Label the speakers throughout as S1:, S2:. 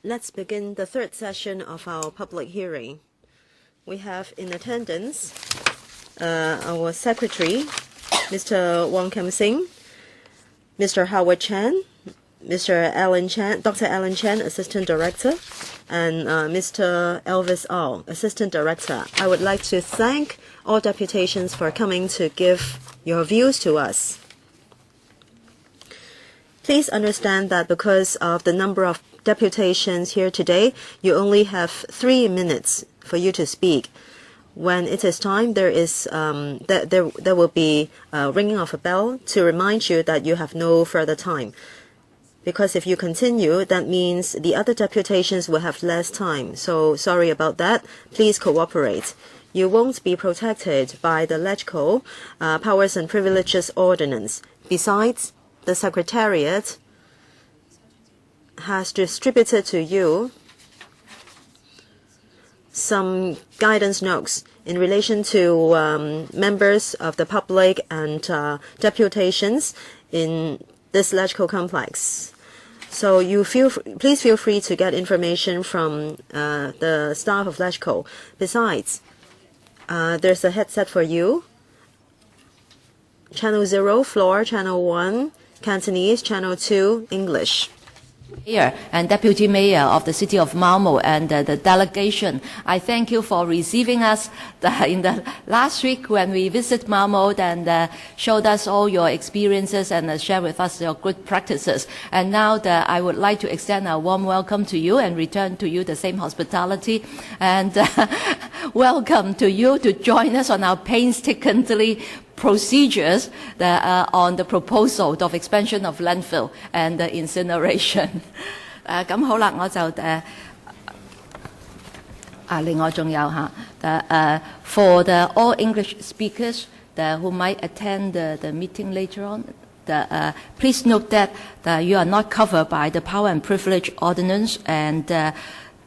S1: Let's begin the third session of our public hearing. We have in attendance our Secretary, Mr. Wong Kim Sing, Mr. Howard Chan, Mr. Alan Chan, Dr. Alan Chan, Assistant Director, and Mr. Elvis Au, Assistant Director. I would like to thank all deputations for coming to give your views to us. Please understand that because of the number of deputations here today, you only have 3 minutes for you to speak. When it is time, there will be ringing of a bell to remind you that you have no further time. Because if you continue, that means the other deputations will have less time. So sorry about that. Please cooperate. You won't be protected by the LegCo Powers and Privileges Ordinance. Besides, the Secretariat has distributed to you some guidance notes in relation to members of the public and deputations in this LegCo complex. So please feel free to get information from the staff of LegCo. Besides, there's a headset for you. Channel 0, floor, Channel 1, Cantonese, Channel 2, English.
S2: Mayor and Deputy Mayor of the City of Malmo and the delegation, I thank you for receiving us in the last week when we visited Malmo and showed us all your experiences and share with us your good practices. And now I would like to extend a warm welcome to you and return to you the same hospitality and welcome to you to join us on our painstakingly procedures on the proposal of expansion of landfill and incineration. 咁好啦，我就另外仲有嚇for the all English speakers who might attend the meeting later on. Please note that you are not covered by the Power and Privilege Ordinance and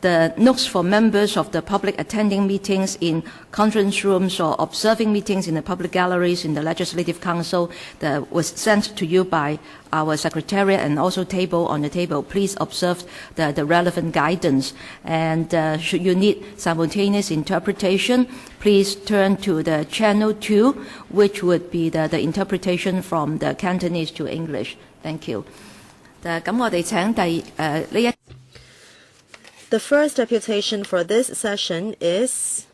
S2: the notes for members of the public attending meetings in conference rooms or observing meetings in the public galleries in the Legislative Council that was sent to you by our Secretariat and also on the table. Please observe the relevant guidance. And should you need simultaneous interpretation, please turn to the Channel 2, which would be the interpretation from the Cantonese to English. Thank you. 咁我哋請呢一
S1: The first deputation for this session is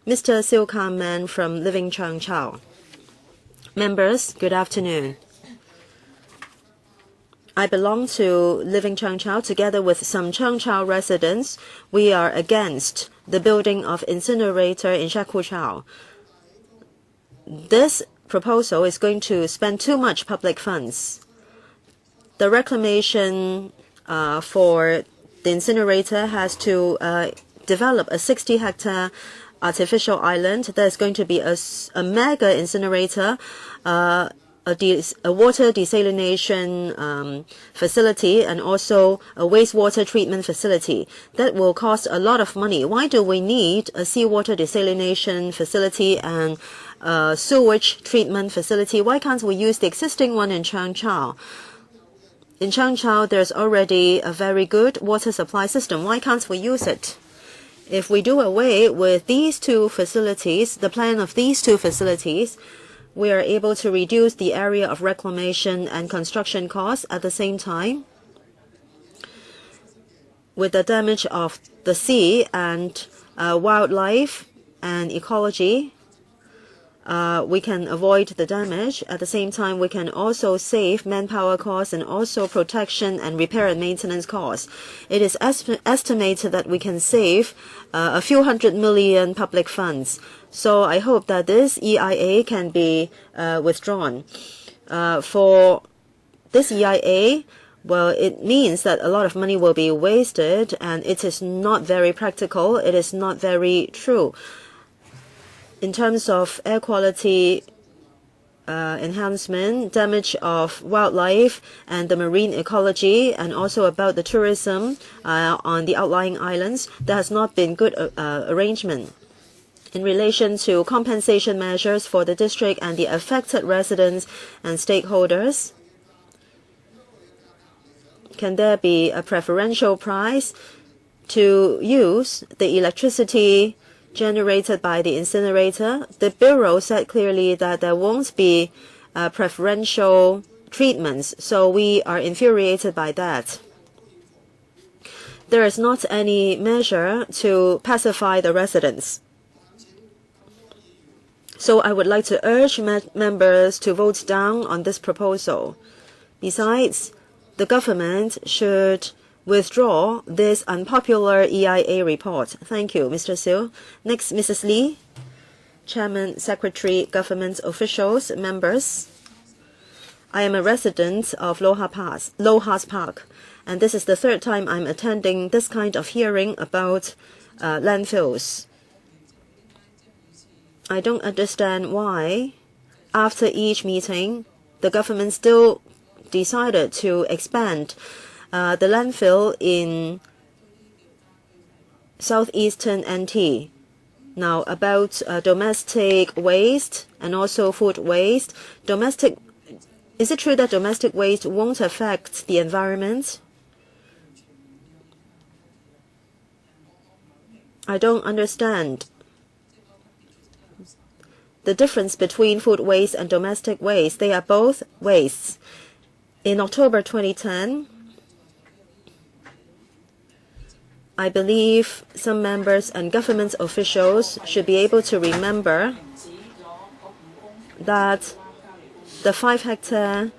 S1: Mr. Silka Man from Living Chau. Members, good afternoon. I belong to Living Chau together with some Chau residents. We are against the building of incinerator in Chau. This proposal is going to spend too much public funds. The reclamation for the incinerator has to develop a 60-hectare artificial island. There's going to be a mega incinerator, a water desalination facility, and also a wastewater treatment facility. That will cost a lot of money. Why do we need a seawater desalination facility and a sewage treatment facility? Why can't we use the existing one in Chau? In Chau, there's already a very good water supply system. Why can't we use it? If we do away with these two facilities, the plan of these two facilities, we are able to reduce the area of reclamation and construction costs at the same time. With the damage of the sea and wildlife and ecology, we can avoid the damage. At the same time, we can also save manpower costs and also protection and repair and maintenance costs. It is estimated that we can save a few hundred million public funds. So I hope that this EIA can be withdrawn. For this EIA, well, it means that a lot of money will be wasted, and it is not very practical. It is not very true. In terms of air quality enhancement, damage of wildlife and the marine ecology, and also about the tourism on the outlying islands, there has not been good arrangement. In relation to compensation measures for the district and the affected residents and stakeholders, can there be a preferential price to use the electricity generated by the incinerator? The Bureau said clearly that there won't be preferential treatments, so we are infuriated by that. There is not any measure to pacify the residents. So I would like to urge members to vote down on this proposal. Besides, the government should withdraw this unpopular EIA report. Thank you, Mr. Siu. Next, Mrs. Lee, Chairman, Secretary, Government officials, members. I am a resident of Lohas Park, and this is the third time I'm attending this kind of hearing about landfills. I don't understand why, after each meeting, the government still decided to expand the landfill in southeastern NT. Now, about domestic waste and also food waste. Is it true that domestic waste won't affect the environment? I don't understand the difference between food waste and domestic waste. They are both wastes. In October 2010, I believe some members and government officials should be able to remember that the 5-hectare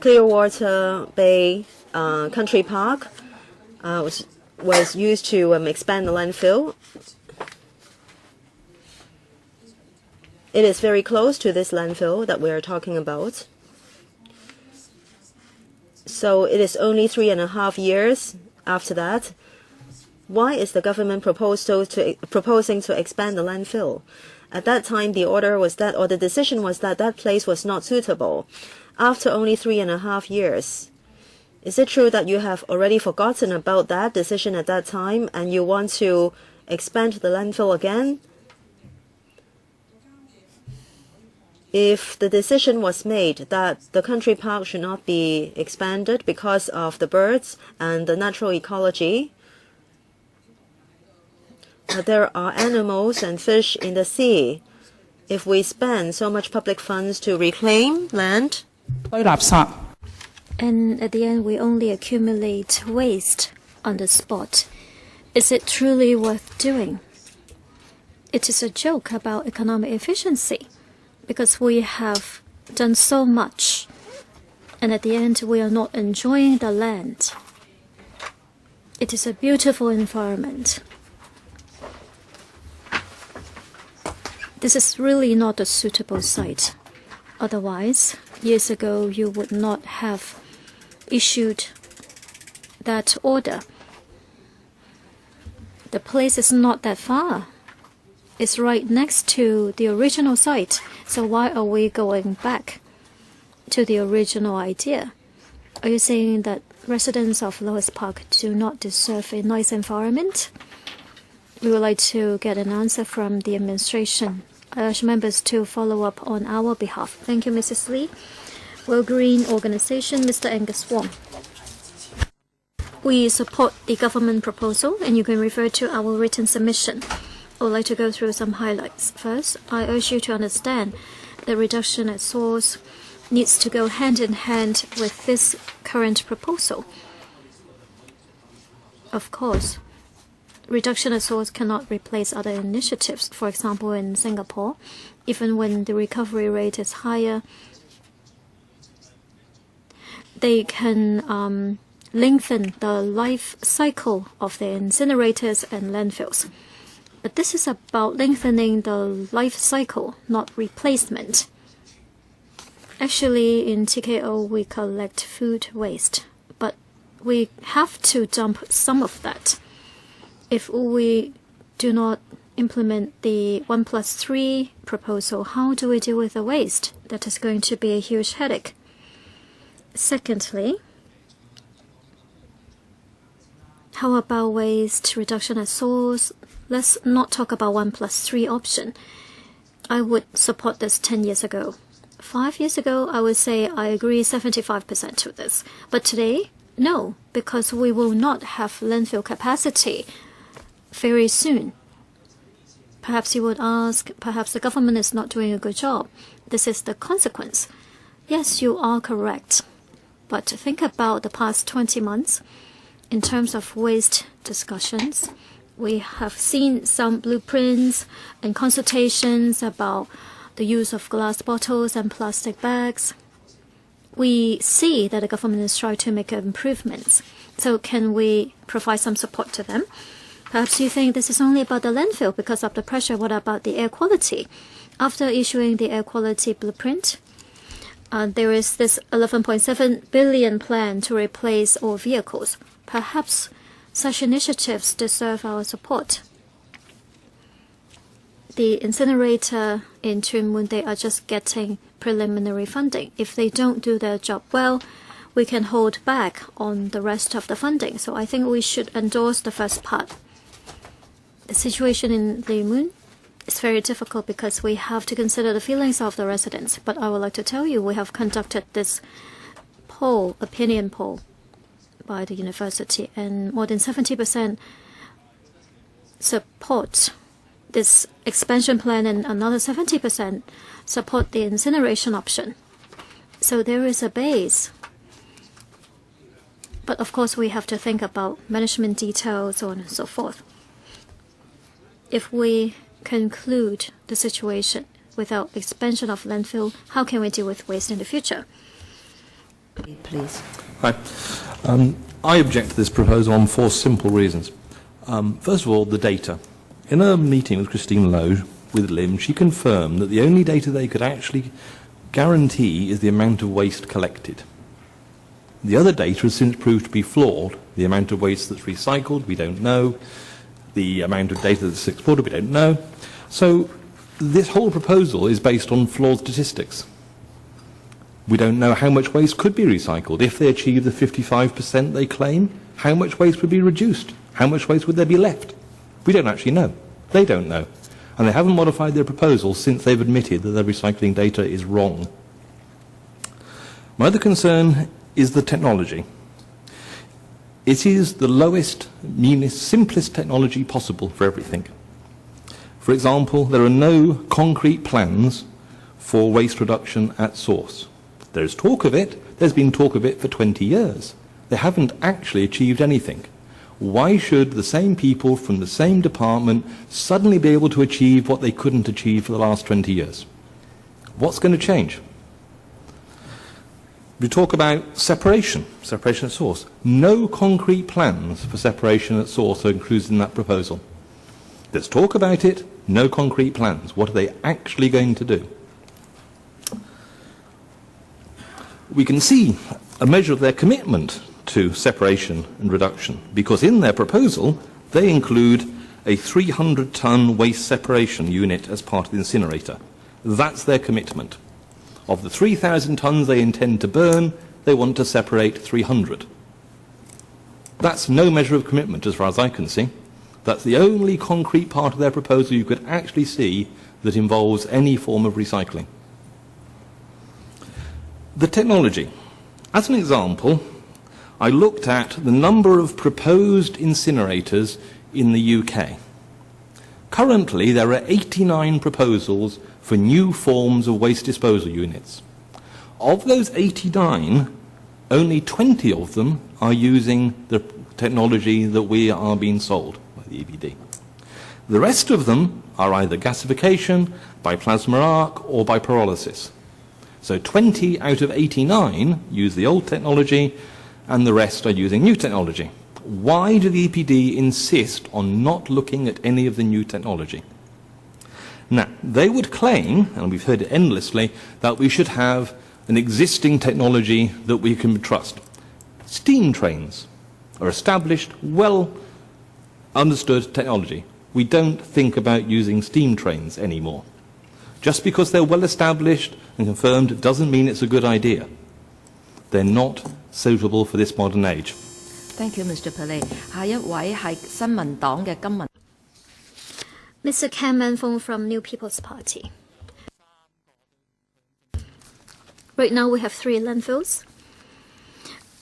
S1: Clearwater Bay Country Park was used to expand the landfill. It is very close to this landfill that we are talking about. So it is only 3.5 years after that. Why is the government proposing to expand the landfill? At that time, the order was that, or the decision was that that place was not suitable. After only 3.5 years, is it true that you have already forgotten about that decision at that time and you want to expand the landfill again? If the decision was made that the country park should not be expanded because of the birds and the natural ecology, there are animals and fish in the sea. If we spend so much public funds to reclaim land,
S3: and at the end we only accumulate waste on the spot, is it truly worth doing? It is a joke about economic efficiency, because we have done so much, and at the end we are not enjoying the land. It is a beautiful environment. This is really not a suitable site. Otherwise, years ago, you would not have issued that order. The place is not that far. It's right next to the original site. So why are we going back to the original idea? Are you saying that residents of Lohas Park do not deserve a nice environment? We would like to get an answer from the administration. I urge members to follow up on our behalf. Thank you, Mrs. Lee. World Green Organization, Mr. Angus Wong. We support the government proposal, and you can refer to our written submission. I would like to go through some highlights. First, I urge you to understand that reduction at source needs to go hand in hand with this current proposal. Of course, reduction at source cannot replace other initiatives. For example, in Singapore, even when the recovery rate is higher, they can lengthen the life cycle of their incinerators and landfills. But this is about lengthening the life cycle, not replacement. Actually, in TKO, we collect food waste, but we have to dump some of that. If we do not implement the 1+3 proposal, how do we deal with the waste? That is going to be a huge headache. Secondly, how about waste reduction at source? Let's not talk about 1+3 option. I would support this 10 years ago. 5 years ago, I would say I agree 75% to this. But today, No, because we will not have landfill capacity very soon. Perhaps you would ask, perhaps the government is not doing a good job. This is the consequence. Yes, you are correct. But think about the past 20 months. In terms of waste discussions, we have seen some blueprints and consultations about the use of glass bottles and plastic bags. We see that the government is trying to make improvements. So can we provide some support to them? Perhaps you think this is only about the landfill because of the pressure. What about the air quality? After issuing the air quality blueprint, there is this 11.7 billion plan to replace all vehicles. Perhaps such initiatives deserve our support. The incinerator in Tuen Mun, they are just getting preliminary funding. If they don't do their job well, we can hold back on the rest of the funding. So I think we should endorse the first part. The situation in Limun is very difficult because we have to consider the feelings of the residents. But I would like to tell you, we have conducted this poll, opinion poll, by the university, and more than 70% support this expansion plan, and another 70% support the incineration option. So there is a base. But of course, we have to think about management details, so on and so forth. If we conclude the situation without expansion of landfill, how can we deal with waste in the future?
S2: Please.
S4: Hi. I object to this proposal on 4 simple reasons. First of all, the data. In a meeting with Christine Lowe with LIM, she confirmed that the only data they could actually guarantee is the amount of waste collected. The other data has since proved to be flawed. The amount of waste that's recycled, we don't know. The amount of data that's exported, we don't know. So this whole proposal is based on flawed statistics. We don't know how much waste could be recycled. If they achieve the 55% they claim, how much waste would be reduced? How much waste would there be left? We don't actually know. They don't know. And they haven't modified their proposal since they've admitted that their recycling data is wrong. My other concern is the technology. It is the lowest, meanest, simplest technology possible for everything. For example, there are no concrete plans for waste reduction at source. There's talk of it. There's been talk of it for 20 years. They haven't actually achieved anything. Why should the same people from the same department suddenly be able to achieve what they couldn't achieve for the last 20 years? What's going to change? We talk about separation at source. No concrete plans for separation at source are included in that proposal. Let's talk about it. No concrete plans. What are they actually going to do? We can see a measure of their commitment to separation and reduction, because in their proposal they include a 300-ton waste separation unit as part of the incinerator. That's their commitment. Of the 3,000 tons they intend to burn, they want to separate 300. That's no measure of commitment as far as I can see. That's the only concrete part of their proposal you could actually see that involves any form of recycling. The technology. As an example, I looked at the number of proposed incinerators in the UK. Currently, there are 89 proposals for new forms of waste disposal units. Of those 89, only 20 of them are using the technology that we are being sold by the EBD. The rest of them are either gasification, by plasma arc, or by pyrolysis. So 20 out of 89 use the old technology, and the rest are using new technology. Why do the EPD insist on not looking at any of the new technology? Now, they would claim, and we've heard it endlessly, that we should have an existing technology that we can trust. Steam trains are established, well understood technology. We don't think about using steam trains anymore. Just because they're well established and confirmed doesn't mean it's a good idea. They're not suitable for this modern age.
S2: Thank you, Mr. PARLETT. 下一位係新民黨嘅金文。
S3: Mr. Ken Manfong from New People's Party. Right now we have 3 landfills.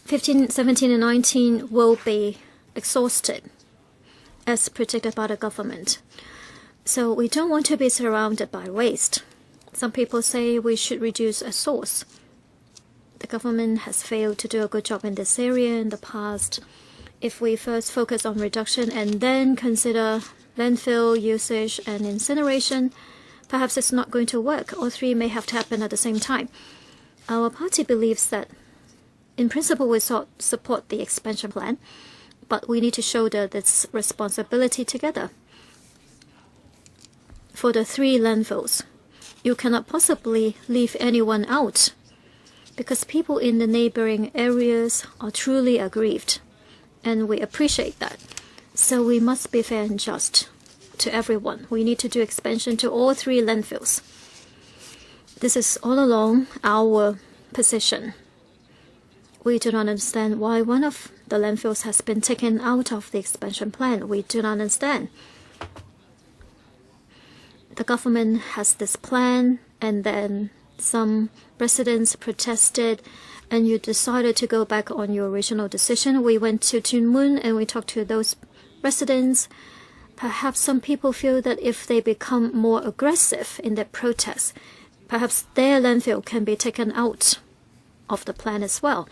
S3: 15, 17, and 19 will be exhausted, as predicted by the government. So we don't want to be surrounded by waste. Some people say we should reduce a source. The government has failed to do a good job in this area in the past. If we first focus on reduction and then consider landfill usage and incineration, perhaps it's not going to work. All three may have to happen at the same time. Our party believes that, in principle, we support the expansion plan, but we need to shoulder this responsibility together. For the 3 landfills, you cannot possibly leave anyone out, because people in the neighboring areas are truly aggrieved, and we appreciate that. So we must be fair and just to everyone. We need to do expansion to all 3 landfills. This is all along our position. We do not understand why one of the landfills has been taken out of the expansion plan. We do not understand. The government has this plan, and then some residents protested, and you decided to go back on your original decision. We went to Tuen Mun and we talked to those residents. Perhaps some people feel that if they become more aggressive in their protests, perhaps their landfill can be taken out of the plan as well.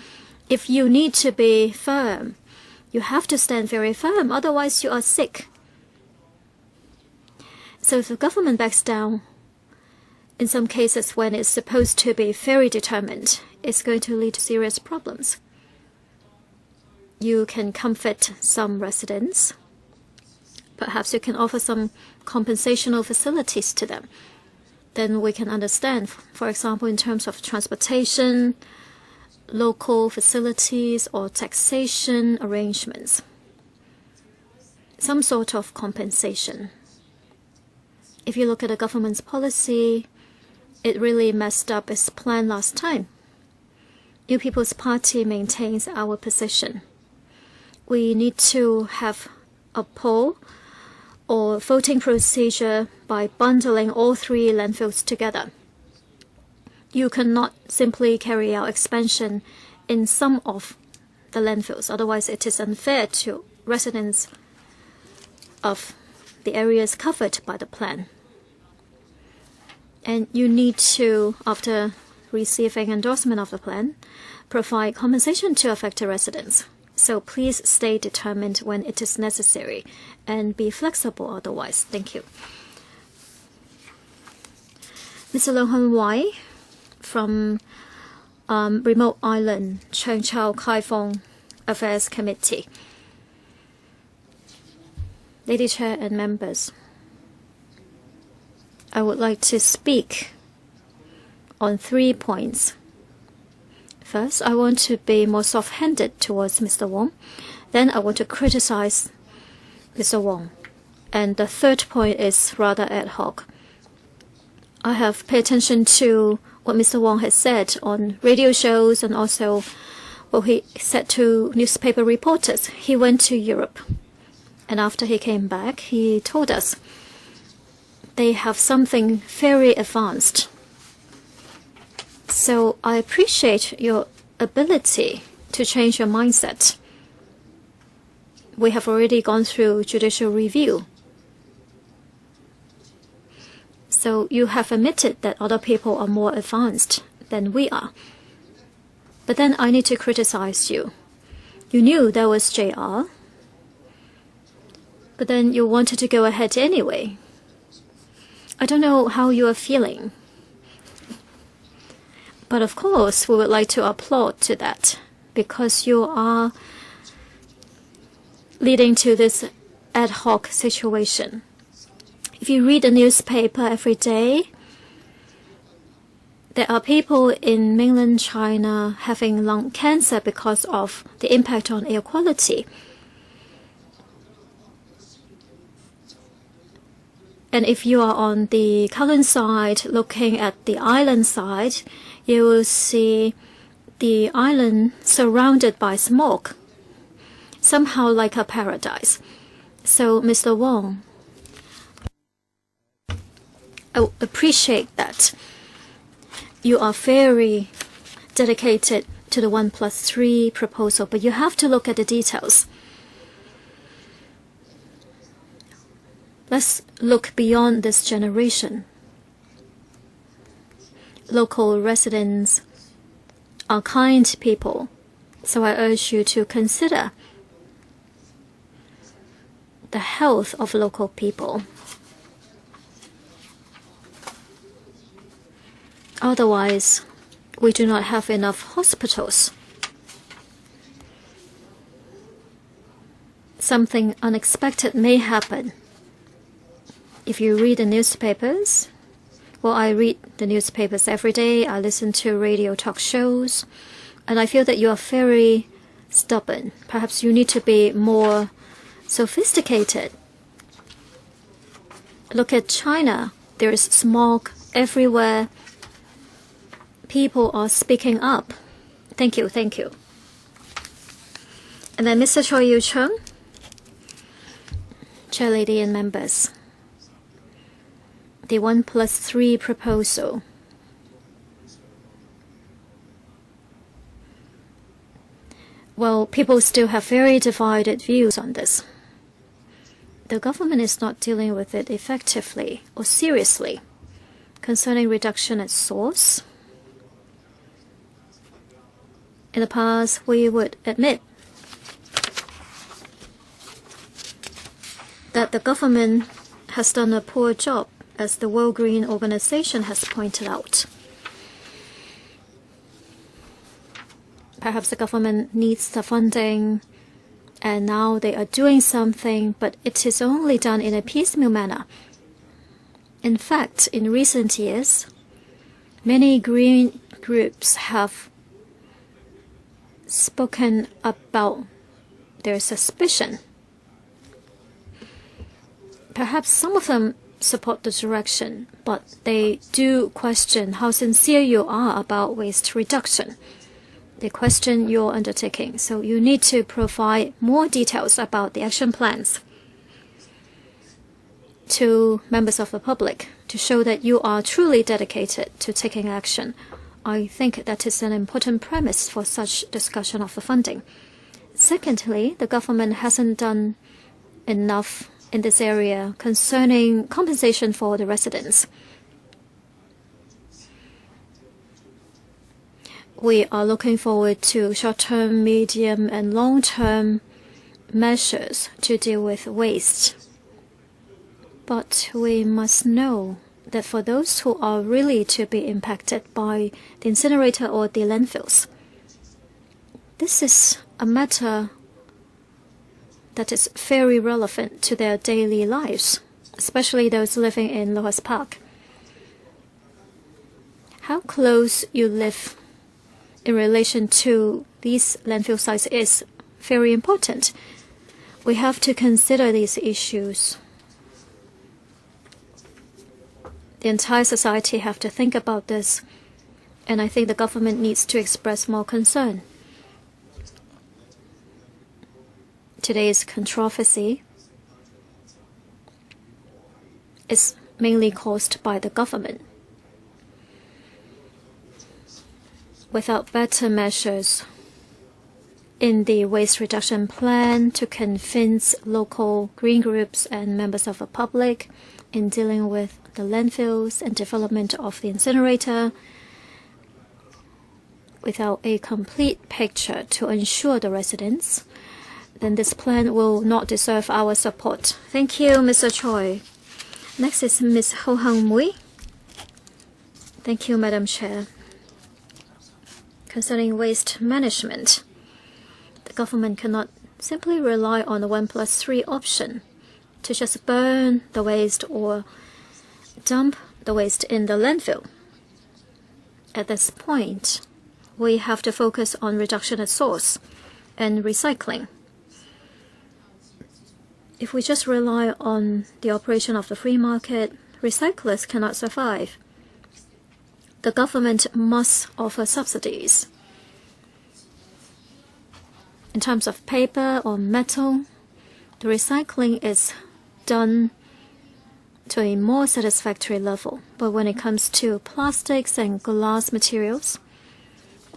S3: If you need to be firm, you have to stand very firm, otherwise you are sick. So if the government backs down, in some cases when it's supposed to be very determined, it's going to lead to serious problems. You can comfort some residents. Perhaps you can offer some compensational facilities to them. Then we can understand, for example, in terms of transportation, local facilities, or taxation arrangements. Some sort of compensation. If you look at the government's policy, it really messed up its plan last time. New People's Party maintains our position. We need to have a poll or voting procedure by bundling all 3 landfills together. You cannot simply carry out expansion in some of the landfills, otherwise it is unfair to residents of the areas covered by the plan. And you need to, after receiving endorsement of the plan, provide compensation to affected residents. So please stay determined when it is necessary and be flexible otherwise. Thank you. Mr. Leung Hun Wai from Remote Island, Cheung Chau Kaifeng Affairs Committee. Lady Chair and members, I would like to speak on 3 points. First, I want to be more soft-handed towards Mr. Wong. Then I want to criticize Mr. Wong. And the third point is rather ad hoc. I have paid attention to what Mr. Wong has said on radio shows and also what he said to newspaper reporters. He went to Europe. And after he came back, he told us they have something very advanced. So I appreciate your ability to change your mindset. We have already gone through judicial review. So you have admitted that other people are more advanced than we are. But then I need to criticize you. You knew there was JR. But then you wanted to go ahead anyway. I don't know how you are feeling. But of course, we would like to applaud to that, because you are leading to this ad hoc situation. If you read the newspaper every day, there are people in mainland China having lung cancer because of the impact on air quality. And if you are on the Kowloon side, looking at the island side, you will see the island surrounded by smoke, somehow like a paradise. So, Mr. Wong, I appreciate that you are very dedicated to the 1+3 proposal, but you have to look at the details. Let's look beyond this generation. Local residents are kind people, so I urge you to consider the health of local people. Otherwise, we do not have enough hospitals. Something unexpected may happen. If you read the newspapers, well, I read the newspapers every day, I listen to radio talk shows, and I feel that you are very stubborn. Perhaps you need to be more sophisticated. Look at China. There is smog everywhere. People are speaking up. Thank you, thank you. And then Mr. Cheung, Chair Lady and members. The 1+3 proposal. Well, people still have very divided views on this. The government is not dealing with it effectively or seriously. Concerning reduction at source, in the past, we would admit that the government has done a poor job, as the World Green Organization has pointed out. Perhaps the government needs the funding, and now they are doing something, but it is only done in a piecemeal manner. In fact, in recent years, many green groups have spoken about their suspicion. Perhaps some of them support the direction, but they do question how sincere you are about waste reduction. They question your undertaking, so you need to provide more details about the action plans to members of the public to show that you are truly dedicated to taking action. I think that is an important premise for such discussion of the funding. Secondly, the government hasn't done enough in this area concerning compensation for the residents. We are looking forward to short-term, medium, and long-term measures to deal with waste. But we must know that for those who are really to be impacted by the incinerator or the landfills, this is a matter that is very relevant to their daily lives, especially those living in Lojas Park. How close you live in relation to these landfill sites is very important. We have to consider these issues. The entire society have to think about this, and I think the government needs to express more concern. Today's controversy is mainly caused by the government. Without better measures in the waste reduction plan to convince local green groups and members of the public in dealing with the landfills and development of the incinerator, without a complete picture to ensure the residents, then this plan will not deserve our support. Thank you, Mr. Choi. Next is Ms. Ho Hang Mui. Thank you, Madam Chair. Concerning waste management, the government cannot simply rely on the 1+3 option to just burn the waste or dump the waste in the landfill. At this point, we have to focus on reduction at source and recycling. If we just rely on the operation of the free market, recyclers cannot survive. The government must offer subsidies. In terms of paper or metal, the recycling is done to a more satisfactory level. But when it comes to plastics and glass materials,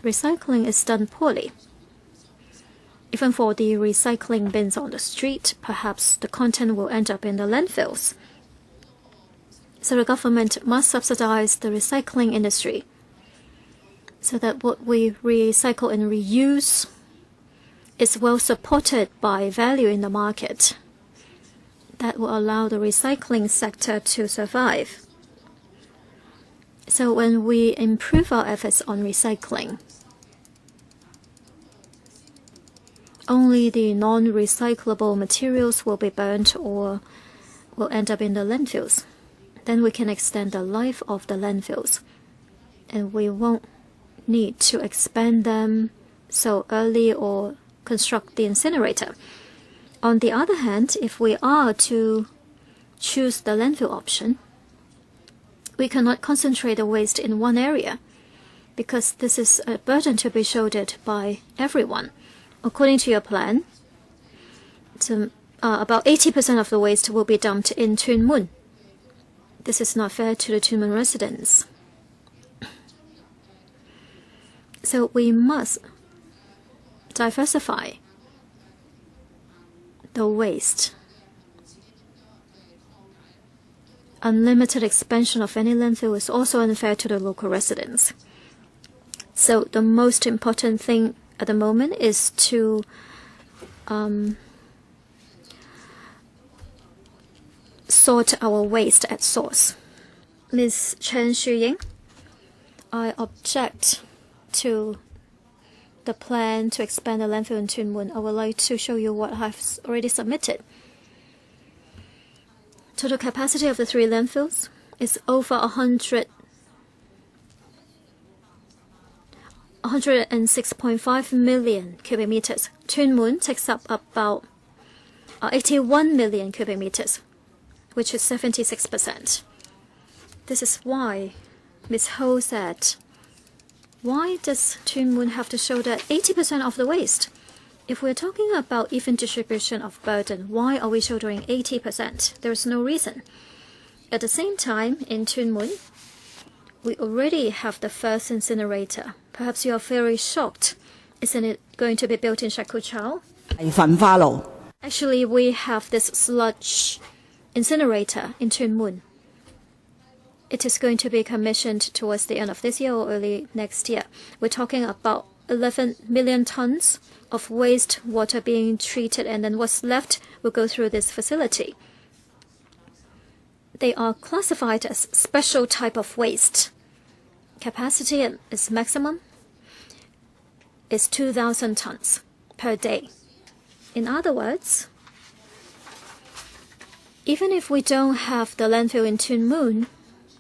S3: recycling is done poorly. Even for the recycling bins on the street, perhaps the content will end up in the landfills. So the government must subsidize the recycling industry so that what we recycle and reuse is well supported by value in the market. That will allow the recycling sector to survive. So when we improve our efforts on recycling, only the non-recyclable materials will be burnt or will end up in the landfills. Then we can extend the life of the landfills, and we won't need to expand them so early or construct the incinerator. On the other hand, if we are to choose the landfill option, we cannot concentrate the waste in one area because this is a burden to be shouldered by everyone. According to your plan, about 80% of the waste will be dumped in Tuen Mun. This is not fair to the Tuen Mun residents. So we must diversify the waste. Unlimited expansion of any landfill is also unfair to the local residents. So the most important thing at the moment is to sort our waste at source. Ms. Chen Xuying, I object to the plan to expand the landfill in Tuen Mun. I would like to show you what I've already submitted. Total capacity of the 3 landfills is over 106.5 million cubic meters. Tuen Mun takes up about 81 million cubic meters, which is 76%. This is why Ms. Ho said, why does Tuen Mun have to shoulder 80% of the waste? If we're talking about even distribution of burden, why are we shouldering 80%? There is no reason. At the same time, in Tuen Mun, we already have the first incinerator. Perhaps you are very shocked. Isn't it going to be built in Chau? Actually, we have this sludge incinerator in Tuen Mun. It is going to be commissioned towards the end of this year or early next year. We're talking about 11 million tons of wastewater being treated, and then what's left will go through this facility. They are classified as special type of waste. Capacity at its maximum is 2,000 tons per day. In other words, even if we don't have the landfill in Tuen Mun,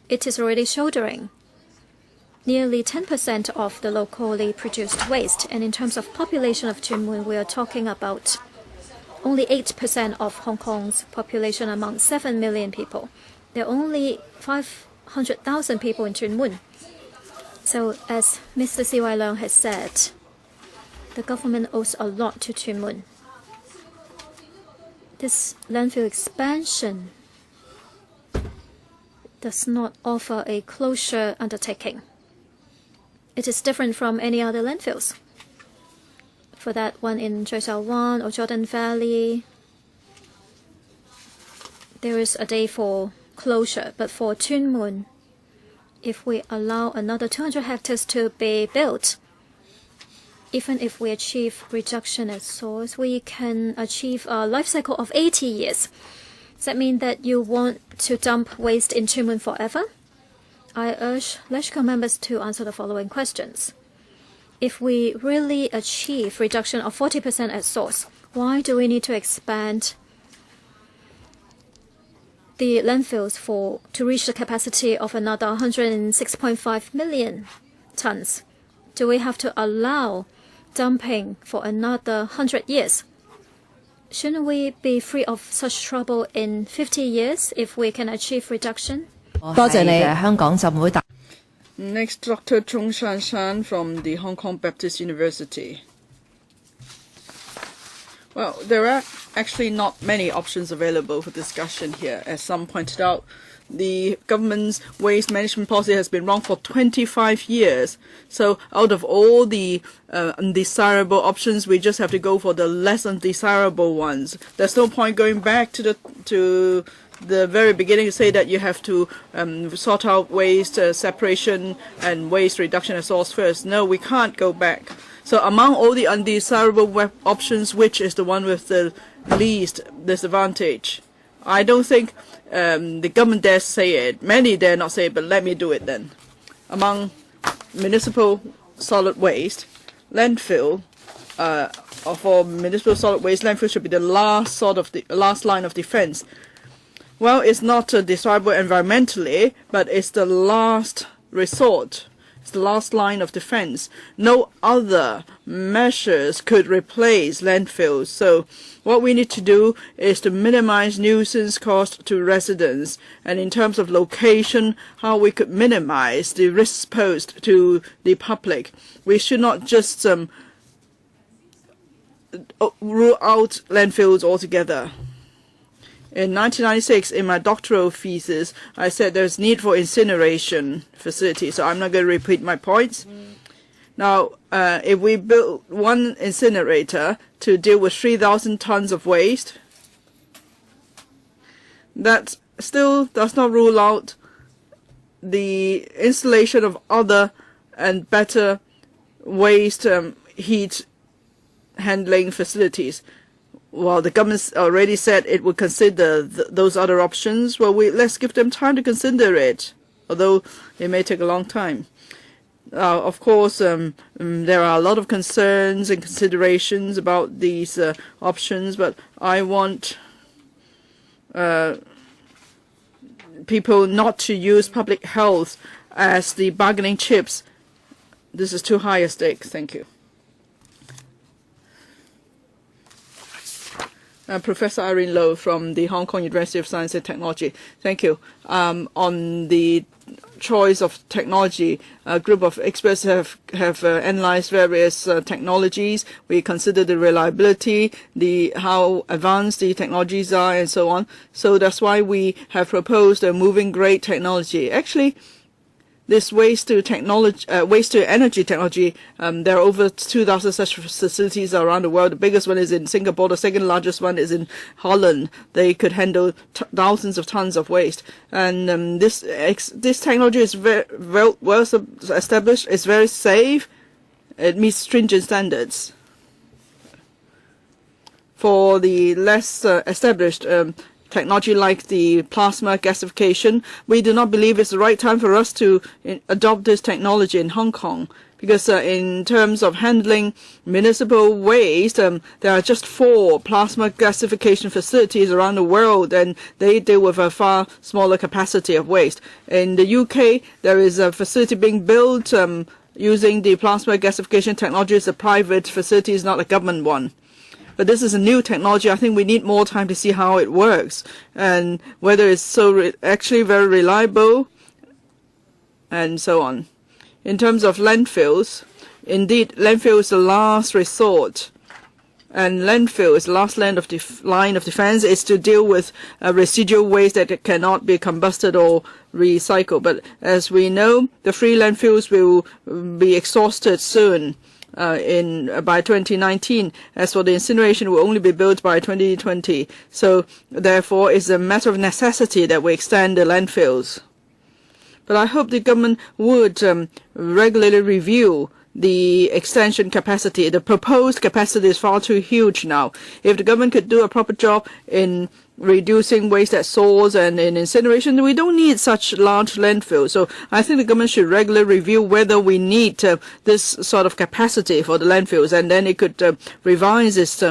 S3: it is already shouldering nearly 10% of the locally produced waste. And in terms of population of Tuen Mun, we are talking about only 8% of Hong Kong's population among 7 million people. There are only 500,000 people in Tuen Mun. So as Mr. C.Y. Leung has said, the government owes a lot to Tuen Mun. This landfill expansion does not offer a closure undertaking. It is different from any other landfills. For that one in Wan or Jordan Valley, there is a day for closure. But for Tuen Mun, if we allow another 200 hectares to be built, even if we achieve reduction at source, we can achieve a life cycle of 80 years. Does that mean that you want to dump waste in Tuen Mun forever? I urge LegCo members to answer the following questions. If we really achieve reduction of 40% at source, why do we need to expand the landfills to reach the capacity of another 106.5 million tons? Do we have to allow dumping for another 100 years? Shouldn't we be free of such trouble in 50 years if we can achieve reduction?
S5: Next, Dr. Chung Shan from the Hong Kong Baptist University. Well, there are actually not many options available for discussion here. As some pointed out, the government's waste management policy has been wrong for 25 years. So out of all the undesirable options, we just have to go for the less undesirable ones. There's no point going back to the very beginning to say that you have to sort out waste separation and waste reduction at source first. No, we can't go back. So among all the undesirable options, which is the one with the least disadvantage? I don't think the government dares say it. Many dare not say it, but let me do it then. Among municipal solid waste, landfill, or for municipal solid waste, landfill should be the last line of defense. Well, it's not desirable environmentally, but it's the last resort. It's the last line of defense. No other measures could replace landfills. So what we need to do is to minimize nuisance cost to residents. And in terms of location, how we could minimize the risks posed to the public. We should not just rule out landfills altogether. In 1996, in my doctoral thesis, I said there's need for incineration facilities, so I'm not going to repeat my points. Now, if we build one incinerator to deal with 3,000 tons of waste, that still does not rule out the installation of other and better waste heat handling facilities. Well, the government already said it would consider those other options. Well, let's give them time to consider it, although it may take a long time. Of course, there are a lot of concerns and considerations about these options, but I want people not to use public health as the bargaining chips. This is too high a stake. Thank you. Professor Irene Low from the Hong Kong University of Science and Technology. Thank you. On the choice of technology, a group of experts have analyzed various technologies. We consider the reliability, how advanced the technologies are, and so on. So that's why we have proposed a moving grade technology. Actually, this waste to energy technology, there are over 2,000 such facilities around the world. The biggest one is in Singapore. The second largest one is in Holland. They could handle thousands of tons of waste. And this technology is very well established. It's very safe. It meets stringent standards. For the less established technology like the plasma gasification, we do not believe it's the right time for us to adopt this technology in Hong Kong, because in terms of handling municipal waste, there are just 4 plasma gasification facilities around the world, and they deal with a far smaller capacity of waste. In the UK, there is a facility being built using the plasma gasification technology. It's a private facility, it's not a government one. But this is a new technology. I think we need more time to see how it works and whether it's actually very reliable and so on. In terms of landfills, indeed, landfill is the last resort. And landfill is the last line of defense. Is to deal with residual waste that cannot be combusted or recycled. But as we know, the free landfills will be exhausted soon. By 2019. As for the incineration, will only be built by 2020. So therefore, it's a matter of necessity that we extend the landfills. But I hope the government would regularly review the extension capacity. The proposed capacity is far too huge now. If the government could do a proper job in reducing waste at source and in incineration, we don't need such large landfills. So I think the government should regularly review whether we need this sort of capacity for the landfills, and then it could revise this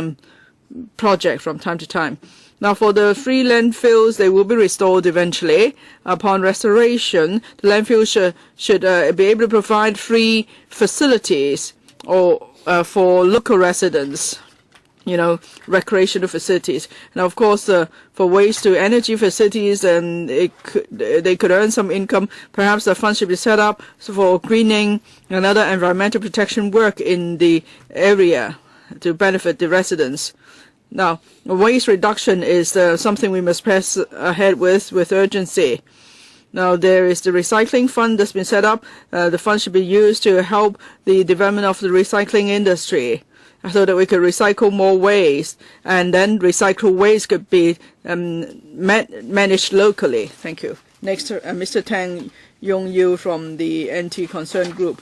S5: project from time to time. Now, for the free landfills, they will be restored eventually. Upon restoration, the landfills should be able to provide free facilities or for local residents, recreational facilities. And of course, for waste to energy facilities, they could earn some income. Perhaps the fund should be set up for greening and other environmental protection work in the area to benefit the residents. Now, waste reduction is something we must press ahead with urgency. Now, there is the recycling fund that's been set up. The fund should be used to help the development of the recycling industry so that we could recycle more waste, and then recycled waste could be managed locally. Thank you. Next, Mr. Tang Yong-yu from the NT Concern Group.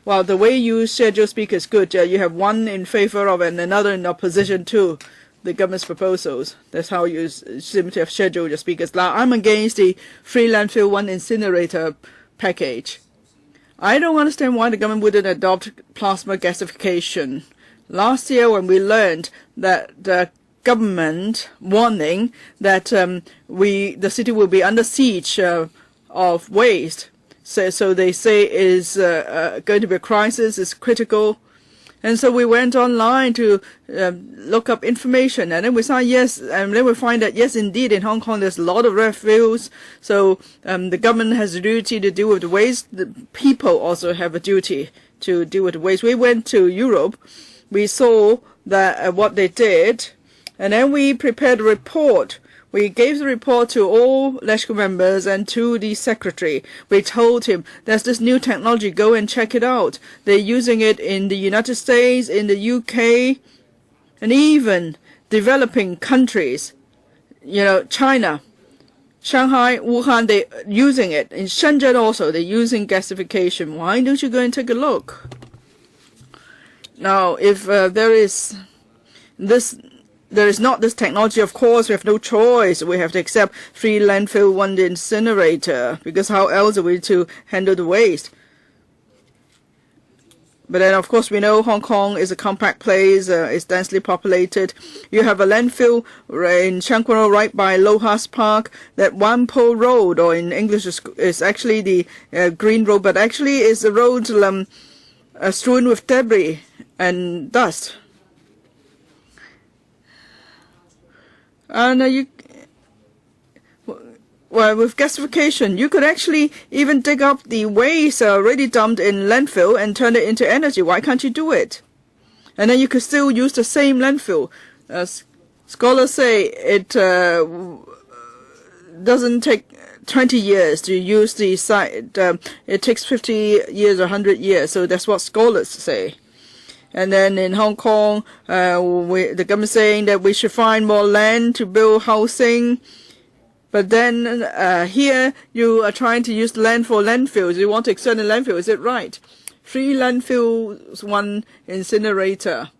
S5: Well, the way you schedule speakers is good. You have one in favor of and another in opposition to the government's proposals. That's how you seem to have scheduled your speakers. Now, I'm against the free landfill one incinerator package. I don't understand why the government wouldn't adopt plasma gasification. Last year, when we learned that the government warning that the city will be under siege of waste, so they say is going to be a crisis, is critical. And so we went online to look up information, and then we saw yes, and then we find that yes, indeed, in Hong Kong there's a lot of refuse. So the government has a duty to deal with the waste. The people also have a duty to deal with the waste. We went to Europe, we saw that what they did, and then we prepared a report. We gave the report to all LegCo members and to the secretary. We told him there's this new technology, go and check it out. They're using it in the United States, in the UK, and even developing countries. You know, China, Shanghai, Wuhan, they're using it. In Shenzhen also, they're using gasification. Why don't you go and take a look? Now, if there is not this technology, of course, we have no choice. We have to accept free landfill one incinerator, because how else are we to handle the waste? But then, of course, we know Hong Kong is a compact place, it's densely populated. You have a landfill in Cheung right by Lohas Park. That Wan Po Road, or in English is actually the Green Road, but actually is a road strewn with debris and dust. And well, with gasification, you could actually even dig up the waste already dumped in landfill and turn it into energy. Why can't you do it? And then you could still use the same landfill. Scholars say it doesn't take 20 years to use the site. It takes 50 years or 100 years. So that's what scholars say. And then in Hong Kong, the government saying that we should find more land to build housing. But then here you are trying to use land for landfills. You want to extend the landfill. Is it right? 3 landfills, 1 incinerator.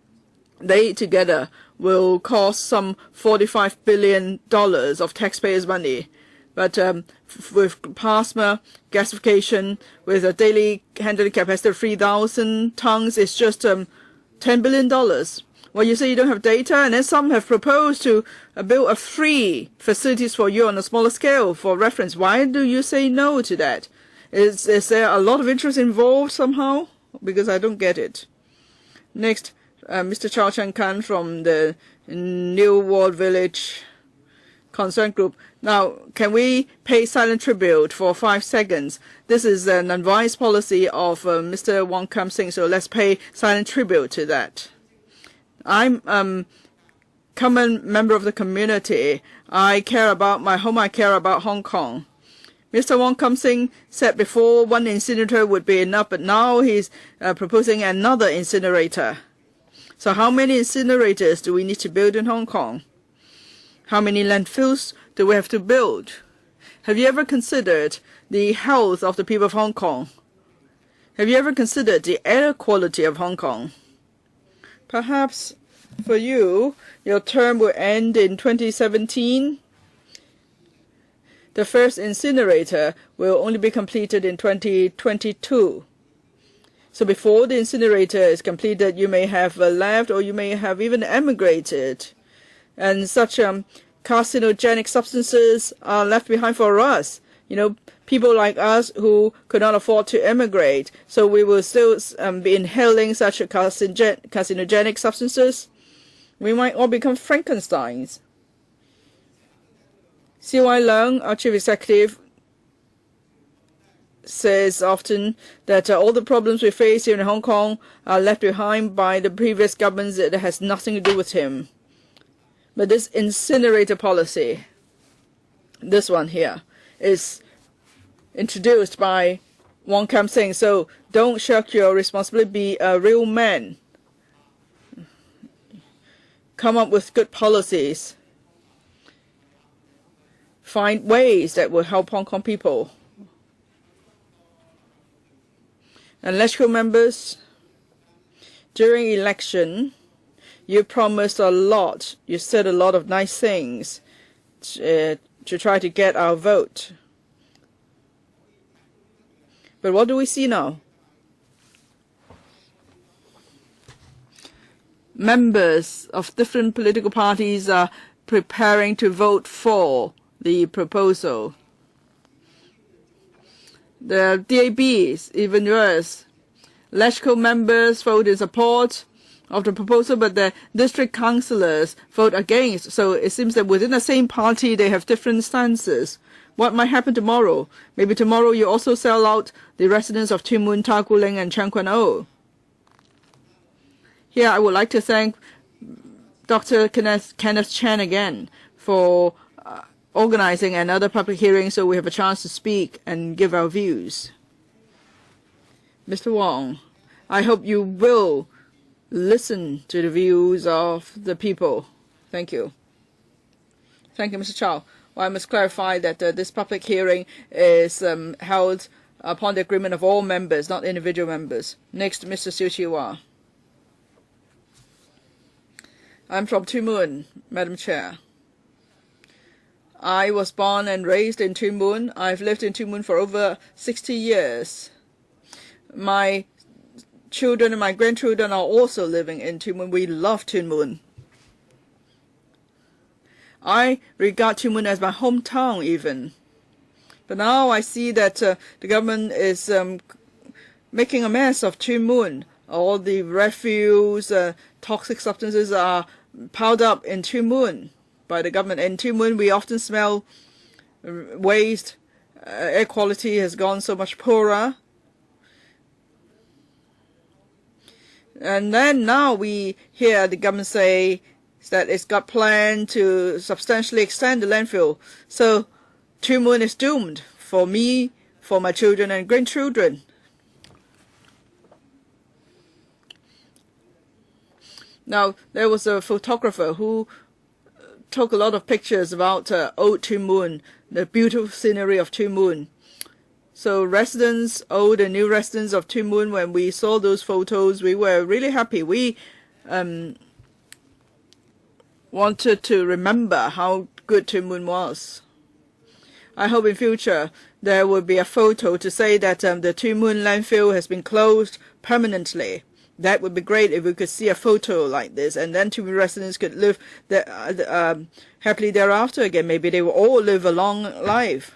S5: They together will cost some $45 billion of taxpayers' money. But with plasma gasification, with a daily handling capacity of 3,000 tons, it's just $10 billion. Well, you say you don't have data, and then some have proposed to build a free facilities for you on a smaller scale for reference. Why do you say no to that? Is there a lot of interest involved somehow? Because I don't get it. Next, Mr. Chau Kan from the New World Village Concern Group. Now, can we pay silent tribute for 5 seconds? This is an advice policy of Mr. Wong Kam Sing, so let's pay silent tribute to that. I'm common member of the community. I care about my home. I care about Hong Kong. Mr. Wong Kam Sing said before 1 incinerator would be enough, but now he's proposing another incinerator. So how many incinerators do we need to build in Hong Kong? How many landfills do we have to build? Have you ever considered the health of the people of Hong Kong? Have you ever considered the air quality of Hong Kong? Perhaps for you, your term will end in 2017. The first incinerator will only be completed in 2022. So before the incinerator is completed, you may have left, or you may have even emigrated. And such carcinogenic substances are left behind for us. You know, people like us who could not afford to emigrate. So we will still be inhaling such carcinogenic substances. We might all become Frankensteins. C.Y. Leung, our chief executive, says often that all the problems we face here in Hong Kong are left behind by the previous governments. It has nothing to do with him. But this incinerator policy, this one here, is introduced by Wong Kam Singh. So don't shirk your responsibility. Be a real man. Come up with good policies. Find ways that will help Hong Kong people. And LegCo members, during election, you promised a lot. You said a lot of nice things to try to get our vote. But what do we see now? Members of different political parties are preparing to vote for the proposal. The DABs, even worse. LegCo members vote in support of the proposal, but the district councillors vote against. So it seems that within the same party, they have different stances. What might happen tomorrow? Maybe tomorrow you also sell out the residents of Tuen Mun, Ta Kwu Ling, and Cheung Kwan O. Here, I would like to thank Dr. Kenneth Chan again for organizing another public hearing so we have a chance to speak and give our views. Mr. Wong, I hope you will listen to the views of the people. Thank you. Thank you, Mr. Chau. Well, I must clarify that this public hearing is held upon the agreement of all members, not individual members. Next, Mr. Siu Chi Wah. I'm from Tuen Mun, Madam Chair. I was born and raised in Tuen Mun. I've lived in Tuen Mun for over 60 years. My children and my grandchildren are also living in Tuen Mun. We love Tuen Mun. I regard Tuen Mun as my hometown even. But now I see that the government is making a mess of Tuen Mun. All the refuse, toxic substances are piled up in Tuen Mun by the government. In Tuen Mun, we often smell waste. Air quality has gone so much poorer. And then now we hear the government say that it's got planned to substantially extend the landfill. So Tuen Mun is doomed for me, for my children and grandchildren. Now, there was a photographer who took a lot of pictures about old Tuen Mun, the beautiful scenery of Tuen Mun. So residents, old and new residents of Tuen Mun, when we saw those photos, we were really happy. We wanted to remember how good Tuen Mun was. I hope in future there will be a photo to say that the Tuen Mun landfill has been closed permanently. That would be great if we could see a photo like this, and then Tuen Mun residents could live happily thereafter again. Maybe they will all live a long life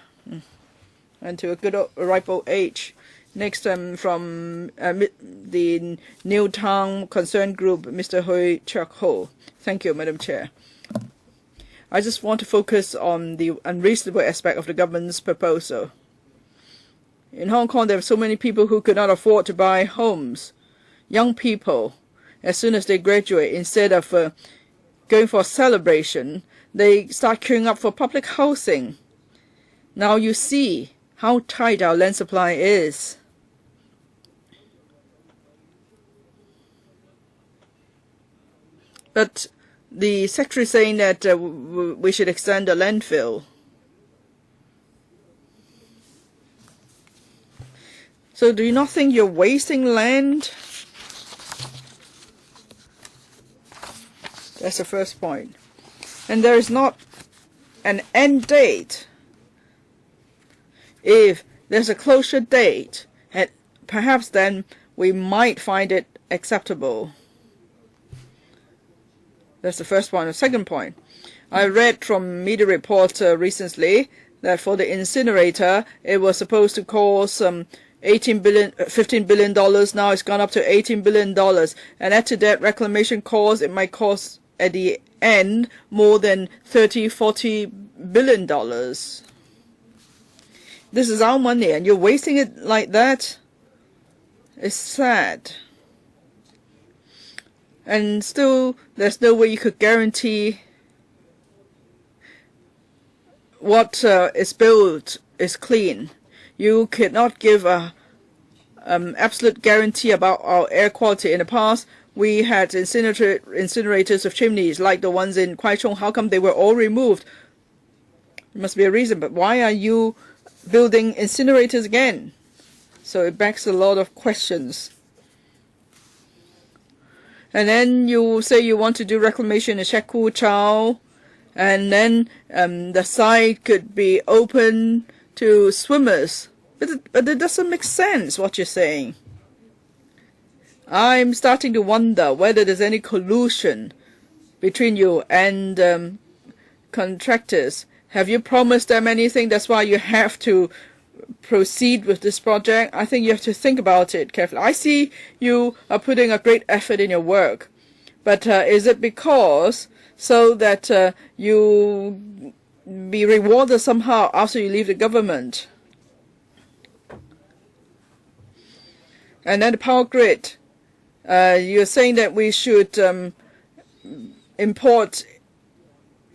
S5: and to a good ripe old age. Next, from the New Town Concern Group, Mr. Hui Chuk Ho. Thank you, Madam Chair. I just want to focus on the unreasonable aspect of the government's proposal. In Hong Kong, there are so many people who could not afford to buy homes. Young people, as soon as they graduate, instead of going for a celebration, they start queuing up for public housing. Now you see how tight our land supply is. But the secretary is saying that we should extend the landfill. So do you not think you're wasting land? That's the first point. And there is not an end date. If there's a closure date, and perhaps then we might find it acceptable. That's the first point. The second point, I read from media reports recently that for the incinerator, it was supposed to cost $15 billion. Now it's gone up to $18 billion. And add to that reclamation cost, it might cost at the end more than $30–40 billion. This is our money, and you're wasting it like that. It's sad. And still, there's no way you could guarantee what is built is clean. You cannot give a absolute guarantee about our air quality. In the past, we had incinerators of chimneys like the ones in Cheung. How come they were all removed? There must be a reason. But why are you building incinerators again? So it begs a lot of questions. And then you say you want to do reclamation in Chau, and then the site could be open to swimmers. But it doesn't make sense what you're saying. I'm starting to wonder whether there's any collusion between you and contractors. Have you promised them anything? That's why you have to proceed with this project. I think you have to think about it carefully. I see you are putting a great effort in your work, but is it because so that you be rewarded somehow after you leave the government? And then the power grid. You're saying that we should import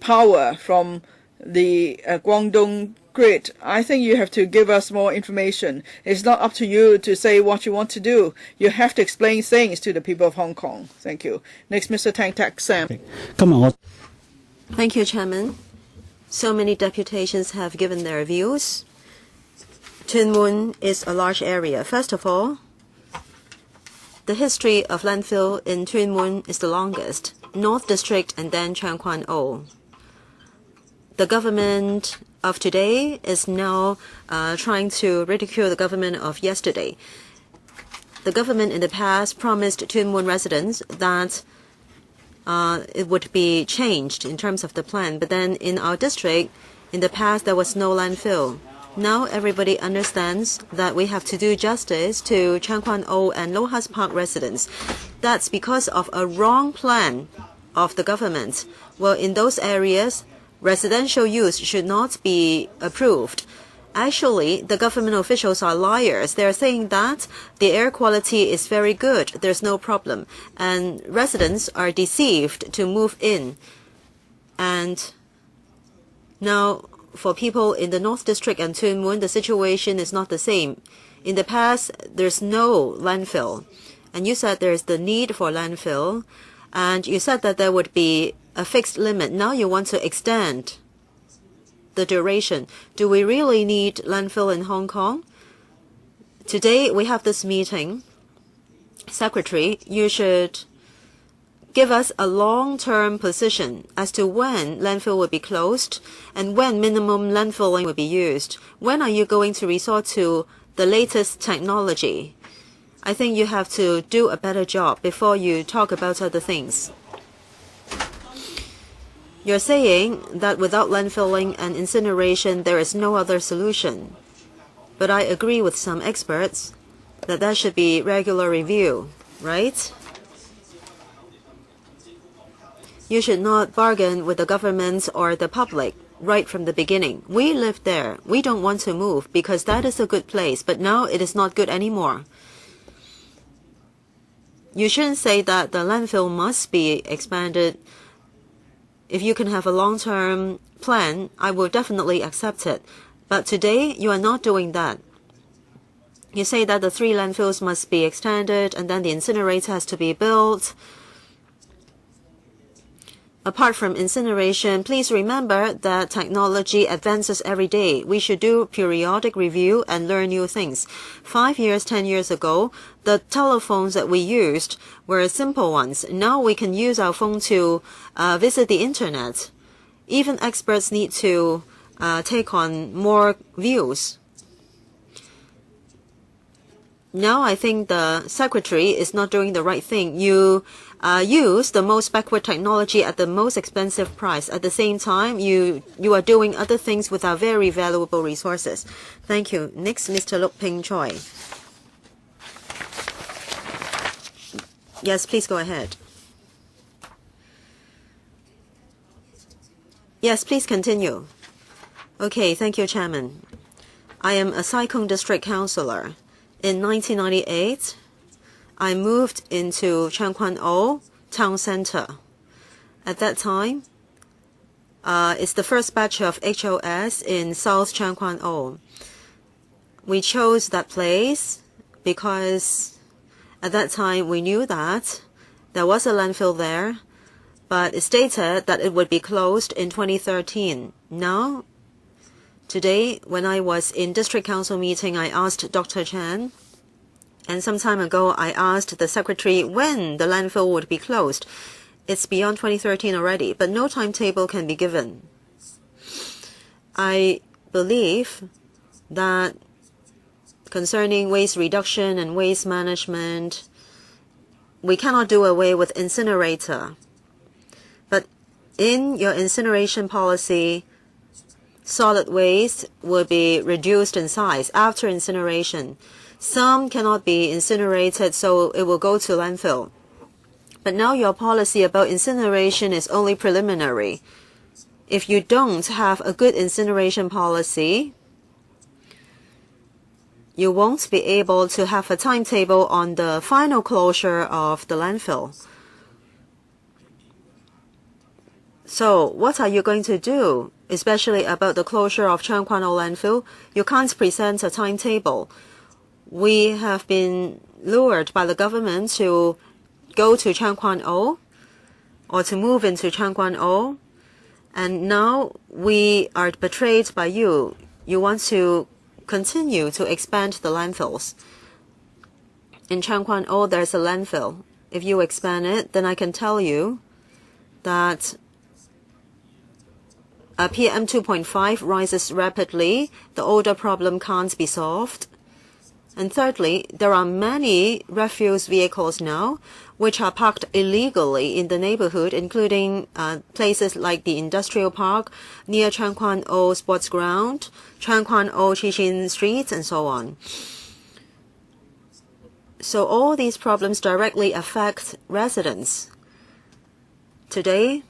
S5: power from the Guangdong grid. I think you have to give us more information. It's not up to you to say what you want to do. You have to explain things to the people of Hong Kong. Thank you. Next, Mr. Tang Tak Sam.
S1: Thank you, Chairman. So many deputations have given their views. Tuen Mun is a large area. First of all, the history of landfill in Tuen Mun is the longest. North District and then Cheung Kwan O. The government of today is now trying to ridicule the government of yesterday. The government in the past promised Tuen Mun residents that it would be changed in terms of the plan, but then in our district, in the past, there was no landfill. Now everybody understands that we have to do justice to Cheung Kwan O and Lohas Park residents. That's because of a wrong plan of the government. Well, in those areas, residential use should not be approved. Actually, the government officials are liars. They're saying that the air quality is very good. There's no problem. And residents are deceived to move in. And now, for people in the North District and Tuen Mun, the situation is not the same. In the past, there's no landfill. And you said there's the need for landfill. And you said that there would be a fixed limit. Now you want to extend the duration. Do we really need landfill in Hong Kong? Today, we have this meeting. Secretary, you should give us a long-term position as to when landfill will be closed and when minimum landfilling will be used. When are you going to resort to the latest technology? I think you have to do a better job before you talk about other things. You're saying that without landfilling and incineration, there is no other solution. But I agree with some experts that there should be regular review, right? You should not bargain with the government or the public right from the beginning. We live there. We don't want to move because that is a good place, but now it is not good anymore. You shouldn't say that the landfill must be expanded. If you can have a long-term plan, I will definitely accept it. But today, you are not doing that. You say that the 3 landfills must be extended and then the incinerator has to be built. Apart from incineration, please remember that technology advances every day. We should do periodic review and learn new things. 5 years, 10 years ago, the telephones that we used were simple ones. Now we can use our phone to visit the internet. Even experts need to take on more views. Now I think the secretary is not doing the right thing. You use the most backward technology at the most expensive price. At the same time, you are doing other things with our very valuable resources. Thank you. Next, Mr. Luk Ping Choi. Yes, please go ahead. Yes, please continue. Okay, thank you, Chairman. I am a Sai Kung District Councillor. In 1998, I moved into Cheung Kwan O Town Centre. At that time, is the first batch of HOS in South Cheung Kwan O. We chose that place because at that time we knew that there was a landfill there, but it stated that it would be closed in 2013. Now, today, when I was in District Council meeting, I asked Dr. Chen, and some time ago I asked the Secretary when the landfill would be closed. It's beyond 2013 already, but no timetable can be given. I believe that concerning waste reduction and waste management, we cannot do away with incinerator. But in your incineration policy, solid waste will be reduced in size after incineration. Some cannot be incinerated, so it will go to landfill. But now your policy about incineration is only preliminary. If you don't have a good incineration policy, you won't be able to have a timetable on the final closure of the landfill. So what are you going to do, especially about the closure of Cheung Kwan O landfill? You can't present a timetable. We have been lured by the government to go to Cheung Kwan O or to move into Cheung Kwan O, and now we are betrayed by you. You want to continue to expand the landfills. In Cheung Kwan O, there's a landfill. If you expand it, then I can tell you that PM 2.5 rises rapidly. The odor problem can't be solved. And thirdly, there are many refuse vehicles now which are parked illegally in the neighborhood, including places like the industrial park, near Cheung Kwan O sports ground, Cheung Kwan O Chishin streets, and so on. So all these problems directly affect residents. Today,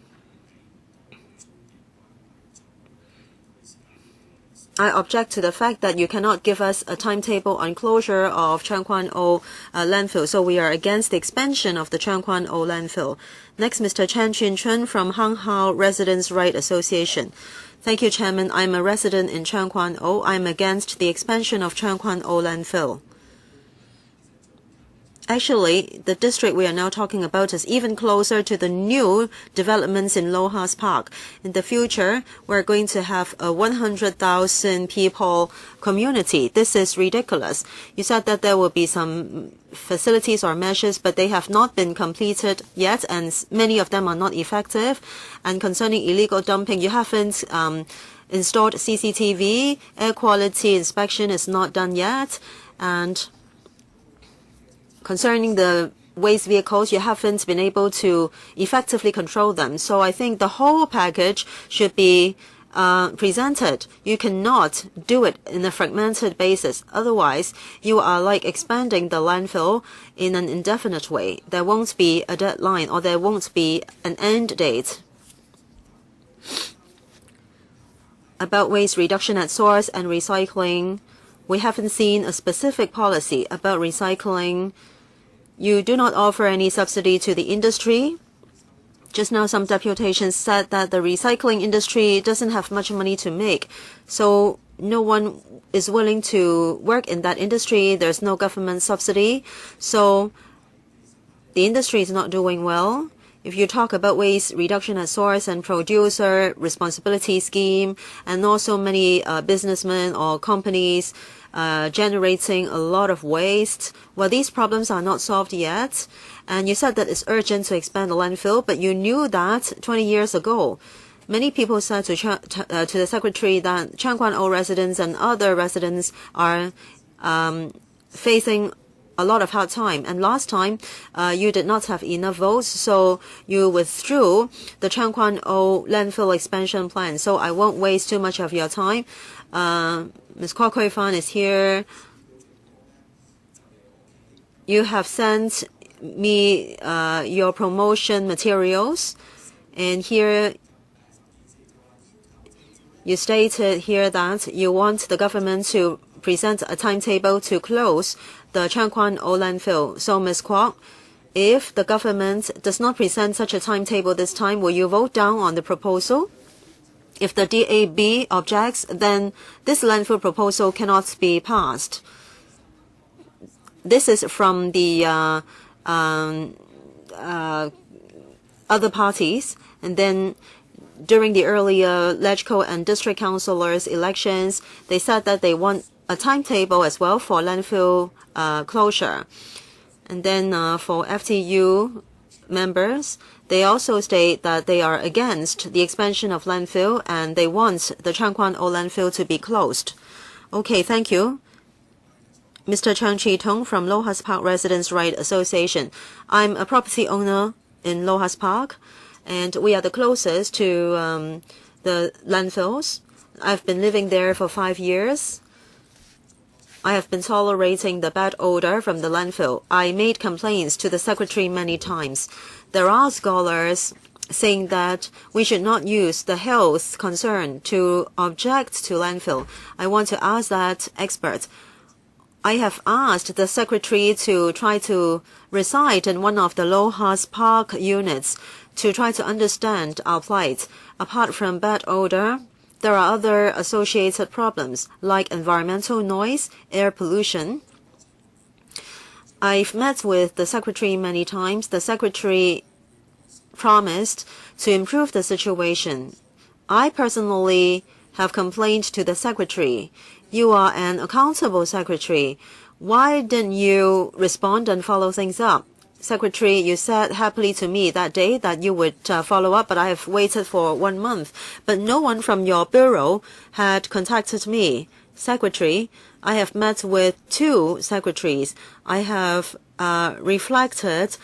S1: I object to the fact that you cannot give us a timetable on closure of Cheung Kwan O landfill. So we are against the expansion of the Cheung Kwan O landfill. Next, Mr. Chen Chun from Hang Hao Residents' Right Association. Thank you, Chairman. I'm a resident in Cheung Kwan O. I'm against the expansion of Cheung Kwan O landfill. Actually, the district we are now talking about is even closer to the new developments in Lohas Park. In the future, we're going to have a 100,000 people community. This is ridiculous. You said that there will be some facilities or measures, but they have not been completed yet, and many of them are not effective. And concerning illegal dumping, you haven't installed CCTV. Air quality inspection is not done yet. And concerning the waste vehicles, you haven't been able to effectively control them. So I think the whole package should be presented. You cannot do it in a fragmented basis. Otherwise, you are like expanding the landfill in an indefinite way. There won't be a deadline, or there won't be an end date. About waste reduction at source and recycling, we haven't seen a specific policy about recycling. You do not offer any subsidy to the industry. Just now, some deputations said that the recycling industry doesn't have much money to make. So no one is willing to work in that industry. There's no government subsidy. So the industry is not doing well. If you talk about waste reduction at source and producer responsibility scheme, and also many businessmen or companies generating a lot of waste, well, these problems are not solved yet. And you said that it's urgent to expand the landfill, but you knew that 20 years ago. Many people said to the Secretary that Cheung Kwan O residents and other residents are facing a lot of hard time. And last time, you did not have enough votes, so you withdrew the Cheung Kwan O landfill expansion plan. So I won't waste too much of your time. Ms. Kwok Hui Fan is here. You have sent me your promotion materials, and here you stated here that you want the government to present a timetable to close the Cheung Kwan O landfill. So, Ms. Kwok, if the government does not present such a timetable this time, will you vote down on the proposal? If the DAB objects, then this landfill proposal cannot be passed. This is from the other parties. And then during the earlier LegCo and district councillors elections, they said that they want a timetable as well for landfill closure. And then for FTU members, they also state that they are against the expansion of landfill and they want the Changquan old landfill to be closed. Okay, thank you. Mr. Cheung Chi-tung from Lohas Park Residents' Right Association. I'm a property owner in Lohas Park, and we are the closest to the landfills. I've been living there for 5 years. I have been tolerating the bad odor from the landfill. I made complaints to the secretary many times. There are scholars saying that we should not use the health concern to object to landfill. I want to ask that expert. I have asked the secretary to try to reside in one of the Lohas Park units to try to understand our plight. Apart from bad odor, there are other associated problems like environmental noise, air pollution. I've met with the secretary many times. The secretary promised to improve the situation. I personally have complained to the secretary. You are an accountable secretary. Why didn't you respond and follow things up? Secretary, you said happily to me that day that you would follow up, but I have waited for 1 month. But no one from your bureau had contacted me. Secretary, I have met with 2 secretaries. I have reflected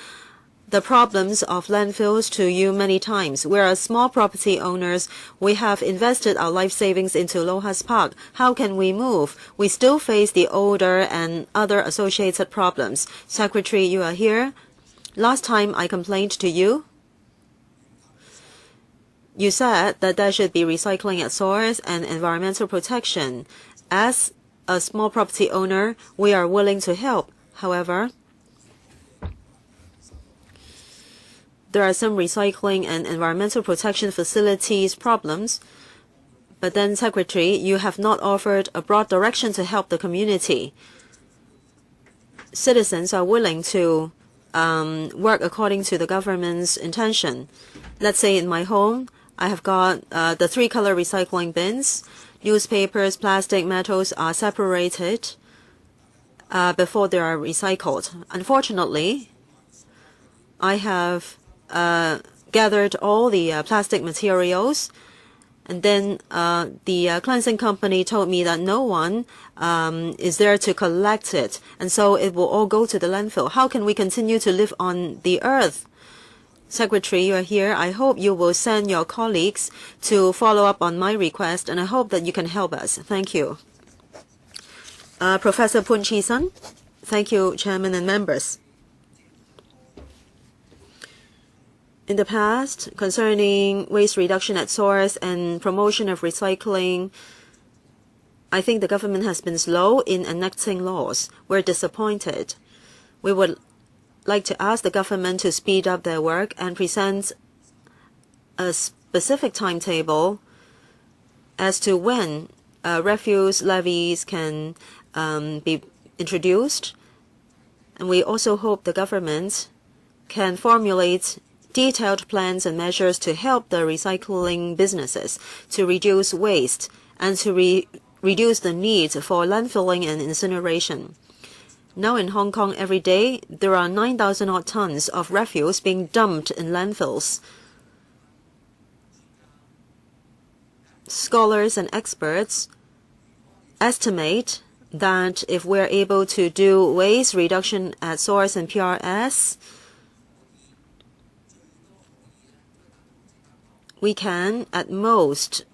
S1: the problems of landfills to you many times. We are small property owners. We have invested our life savings into Lohas Park. How can we move? We still face the odor and other associated problems. Secretary, you are here. Last time I complained to you, you said that there should be recycling at source and environmental protection. As a small property owner, we are willing to help. However, there are some recycling and environmental protection facilities problems. But then, Secretary, you have not offered a broad direction to help the community. Citizens are willing to work according to the government's intention. Let's say in my home, I have got the 3-color recycling bins. Newspapers, plastic, metals are separated before they are recycled. Unfortunately, I have gathered all the plastic materials, and then the cleansing company told me that no one is there to collect it, and so it will all go to the landfill. How can we continue to live on the earth? Secretary, you are here. I hope you will send your colleagues to follow up on my request, and I hope that you can help us. Thank you. Professor Poon Chi-sun. Thank you, Chairman and members. In the past, concerning waste reduction at source and promotion of recycling, I think the government has been slow in enacting laws. We're disappointed. We would like to ask the government to speed up their work and present a specific timetable as to when refuse levies can be introduced. And we also hope the government can formulate detailed plans and measures to help the recycling businesses to reduce waste and to reduce the need for landfilling and incineration. Now in Hong Kong, every day, there are 9,000 odd tons of refuse being dumped in landfills. Scholars and experts estimate that if we're able to do waste reduction at source and PRS, we can, at most,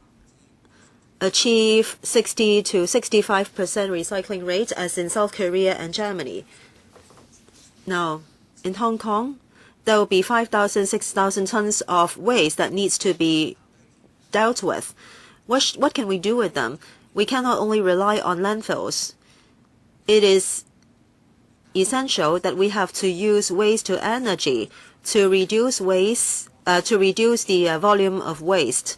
S1: achieve 60 to 65% recycling rate as in South Korea and Germany. Now, in Hong Kong, there will be 5,000, 6,000 tons of waste that needs to be dealt with. What can we do with them? We cannot only rely on landfills. It is essential that we have to use waste to energy to reduce waste, to reduce the volume of waste.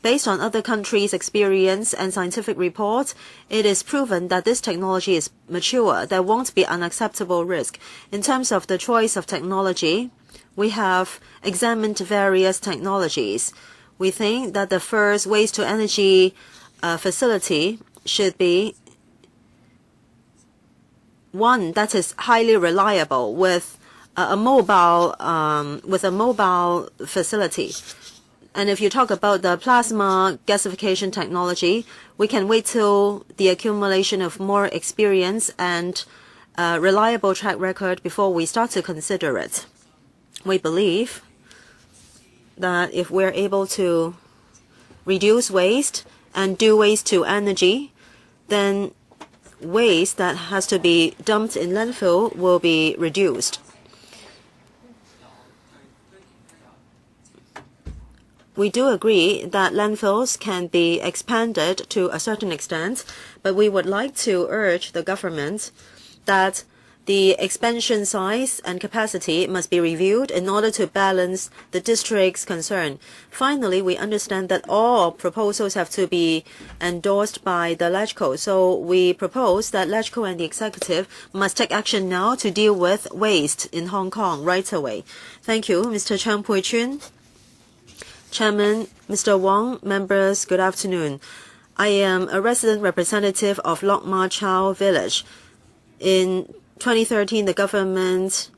S1: Based on other countries' experience and scientific reports, it is proven that this technology is mature. There won't be unacceptable risk. In terms of the choice of technology, we have examined various technologies. We think that the first waste-to-energy facility should be one that is highly reliable with a mobile facility. And if you talk about the plasma gasification technology, we can wait till the accumulation of more experience and reliable track record before we start to consider it. We believe that if we're able to reduce waste and do waste to energy, then waste that has to be dumped in landfill will be reduced. We do agree that landfills can be expanded to a certain extent, but we would like to urge the government that the expansion size and capacity must be reviewed in order to balance the district's concern. Finally, we understand that all proposals have to be endorsed by the LegCo. So we propose that LegCo and the executive must take action now to deal with waste in Hong Kong right away. Thank you, Mr. Cheung Pui-chun. Chairman, Mr. Wong, members, good afternoon. I am a resident representative of Lok Ma Chau village. In 2013, the government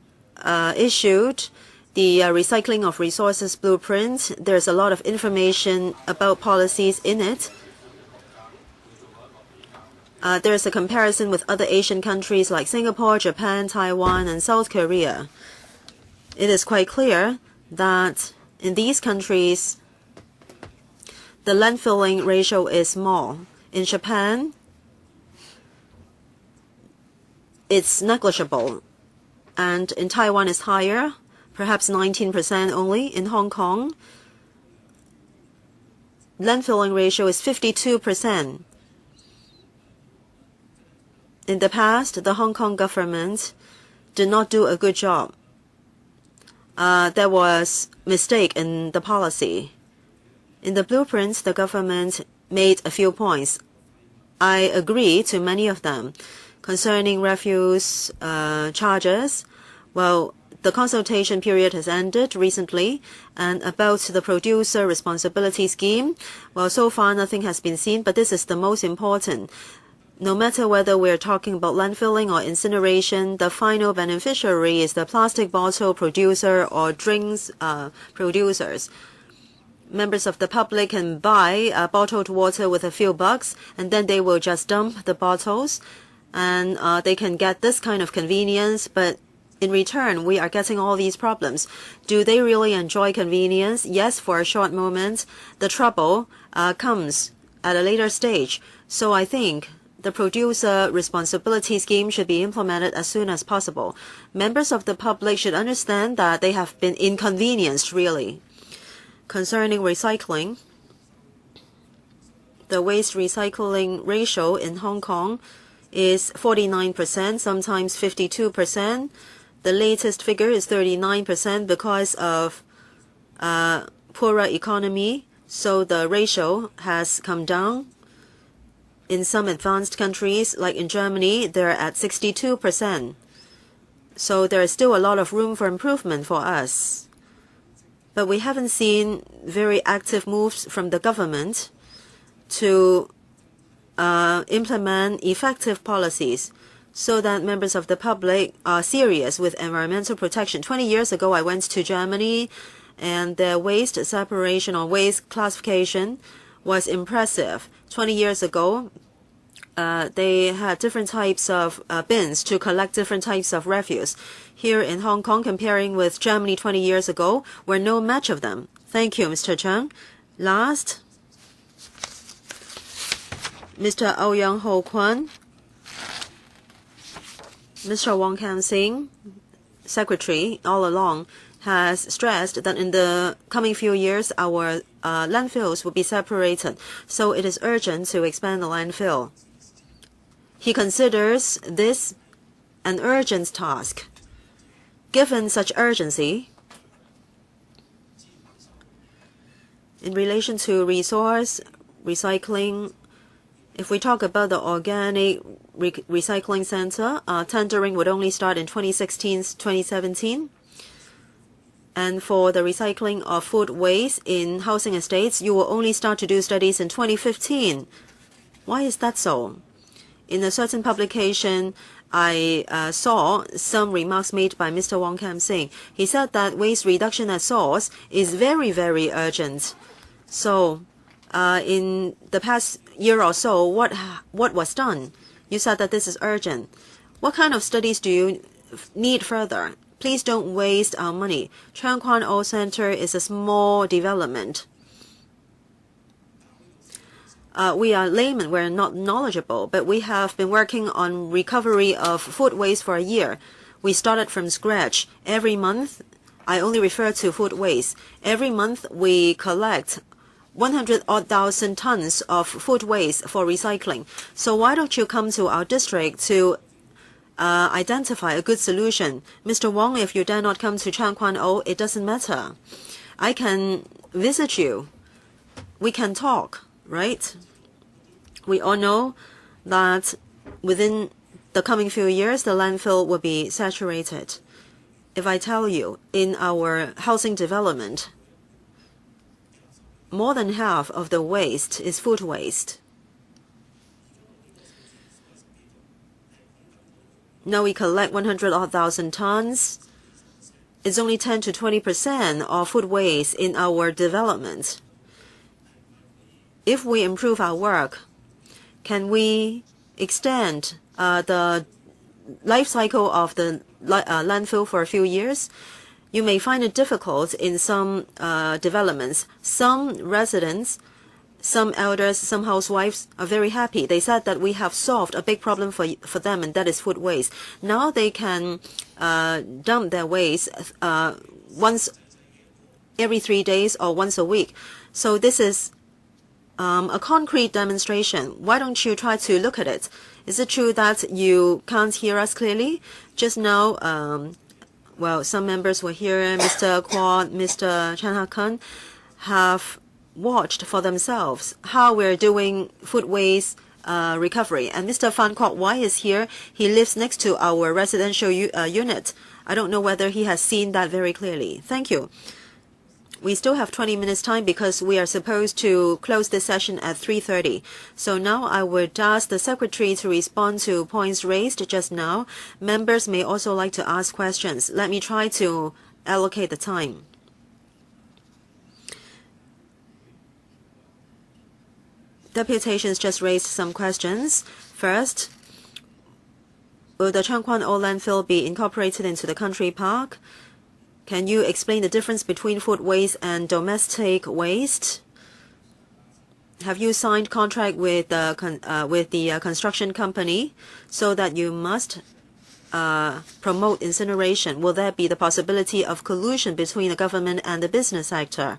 S1: issued the recycling of resources blueprint. There's a lot of information about policies in it. There's a comparison with other Asian countries like Singapore, Japan, Taiwan, and South Korea. It is quite clear that in these countries, the landfilling ratio is small. In Japan, it's negligible, and in Taiwan it's higher, perhaps 19% only. In Hong Kong, landfilling ratio is 52%. In the past, the Hong Kong government did not do a good job. There was mistake in the policy. In the blueprints, the government made a few points. I agree to many of them. Concerning refuse charges, well, the consultation period has ended recently, and about the producer responsibility scheme, well, so far nothing has been seen, but this is the most important. No matter whether we're talking about landfilling or incineration, the final beneficiary is the plastic bottle producer or drinks producers. Members of the public can buy bottled water with a few bucks, and then they will just dump the bottles, and they can get this kind of convenience, but in return, we are getting all these problems. Do they really enjoy convenience? Yes, for a short moment. The trouble comes at a later stage. So I think the producer responsibility scheme should be implemented as soon as possible. Members of the public should understand that they have been inconvenienced, really. Concerning recycling, the waste recycling ratio in Hong Kong is 49%, sometimes 52%. The latest figure is 39% because of poorer economy, so the ratio has come down. In some advanced countries, like in Germany, they're at 62%. So there is still a lot of room for improvement for us. But we haven't seen very active moves from the government to implement effective policies so that members of the public are serious with environmental protection. 20 years ago, I went to Germany, and their waste separation or waste classification was impressive. 20 years ago, they had different types of bins to collect different types of refuse. Here in Hong Kong, comparing with Germany 20 years ago, we're no match of them. Thank you, Mr. Cheung. Last, Mr. Ouyang Ho Kwan. Mr. Wong Kam Sing, Secretary, all along, has stressed that in the coming few years, our landfills will be separated. So it is urgent to expand the landfill. He considers this an urgent task. Given such urgency, In relation to resource recycling, if we talk about the organic recycling center, tendering would only start in 2016-2017. And for the recycling of food waste in housing estates, you will only start to do studies in 2015. Why is that so? In a certain publication, I saw some remarks made by Mr. Wong Kam Sing. He said that waste reduction at source is very, very urgent. So, in the past year or so, what was done? You said that this is urgent. What kind of studies do you need further? Please don't waste our money. Cheung Center is a small development. We are laymen, we're not knowledgeable, but we have been working on recovery of food waste for a year. We started from scratch. Every month, I only refer to food waste. Every month, we collect 100,000 tons of food waste for recycling. So why don't you come to our district to identify a good solution? Mr. Wong, if you dare not come to Cheung Kwan O, it doesn't matter. I can visit you. We can talk, right? We all know that within the coming few years, the landfill will be saturated. If I tell you, in our housing development, more than half of the waste is food waste. Now we collect 100,000 tons. It's only 10 to 20% of food waste in our development. If we improve our work, can we extend the life cycle of the landfill for a few years? You may find it difficult in some developments. Some residents, some elders, some housewives are very happy. They said that we have solved a big problem for them, and that is food waste. Now they can dump their waste once every 3 days or once a week. So this is a concrete demonstration. Why don't you try to look at it? Is it true that you can't hear us clearly? Just now, well, some members were here. Mr. Kwon, Mr. Chan Ha-kun have watched for themselves how we're doing food waste recovery. And Mr. Fan Kwok Wai is here. He lives next to our residential unit. I don't know whether he has seen that very clearly. Thank you. We still have 20 minutes time because we are supposed to close this session at 3:30. So now I would ask the Secretary to respond to points raised just now. Members may also like to ask questions. Let me try to allocate the time. Deputations just raised some questions. First, will the Cheung Kwan O landfill be incorporated into the country park? Can you explain the difference between food waste and domestic waste? Have you signed contract with the construction company so that you must promote incineration? Will there be the possibility of collusion between the government and the business sector?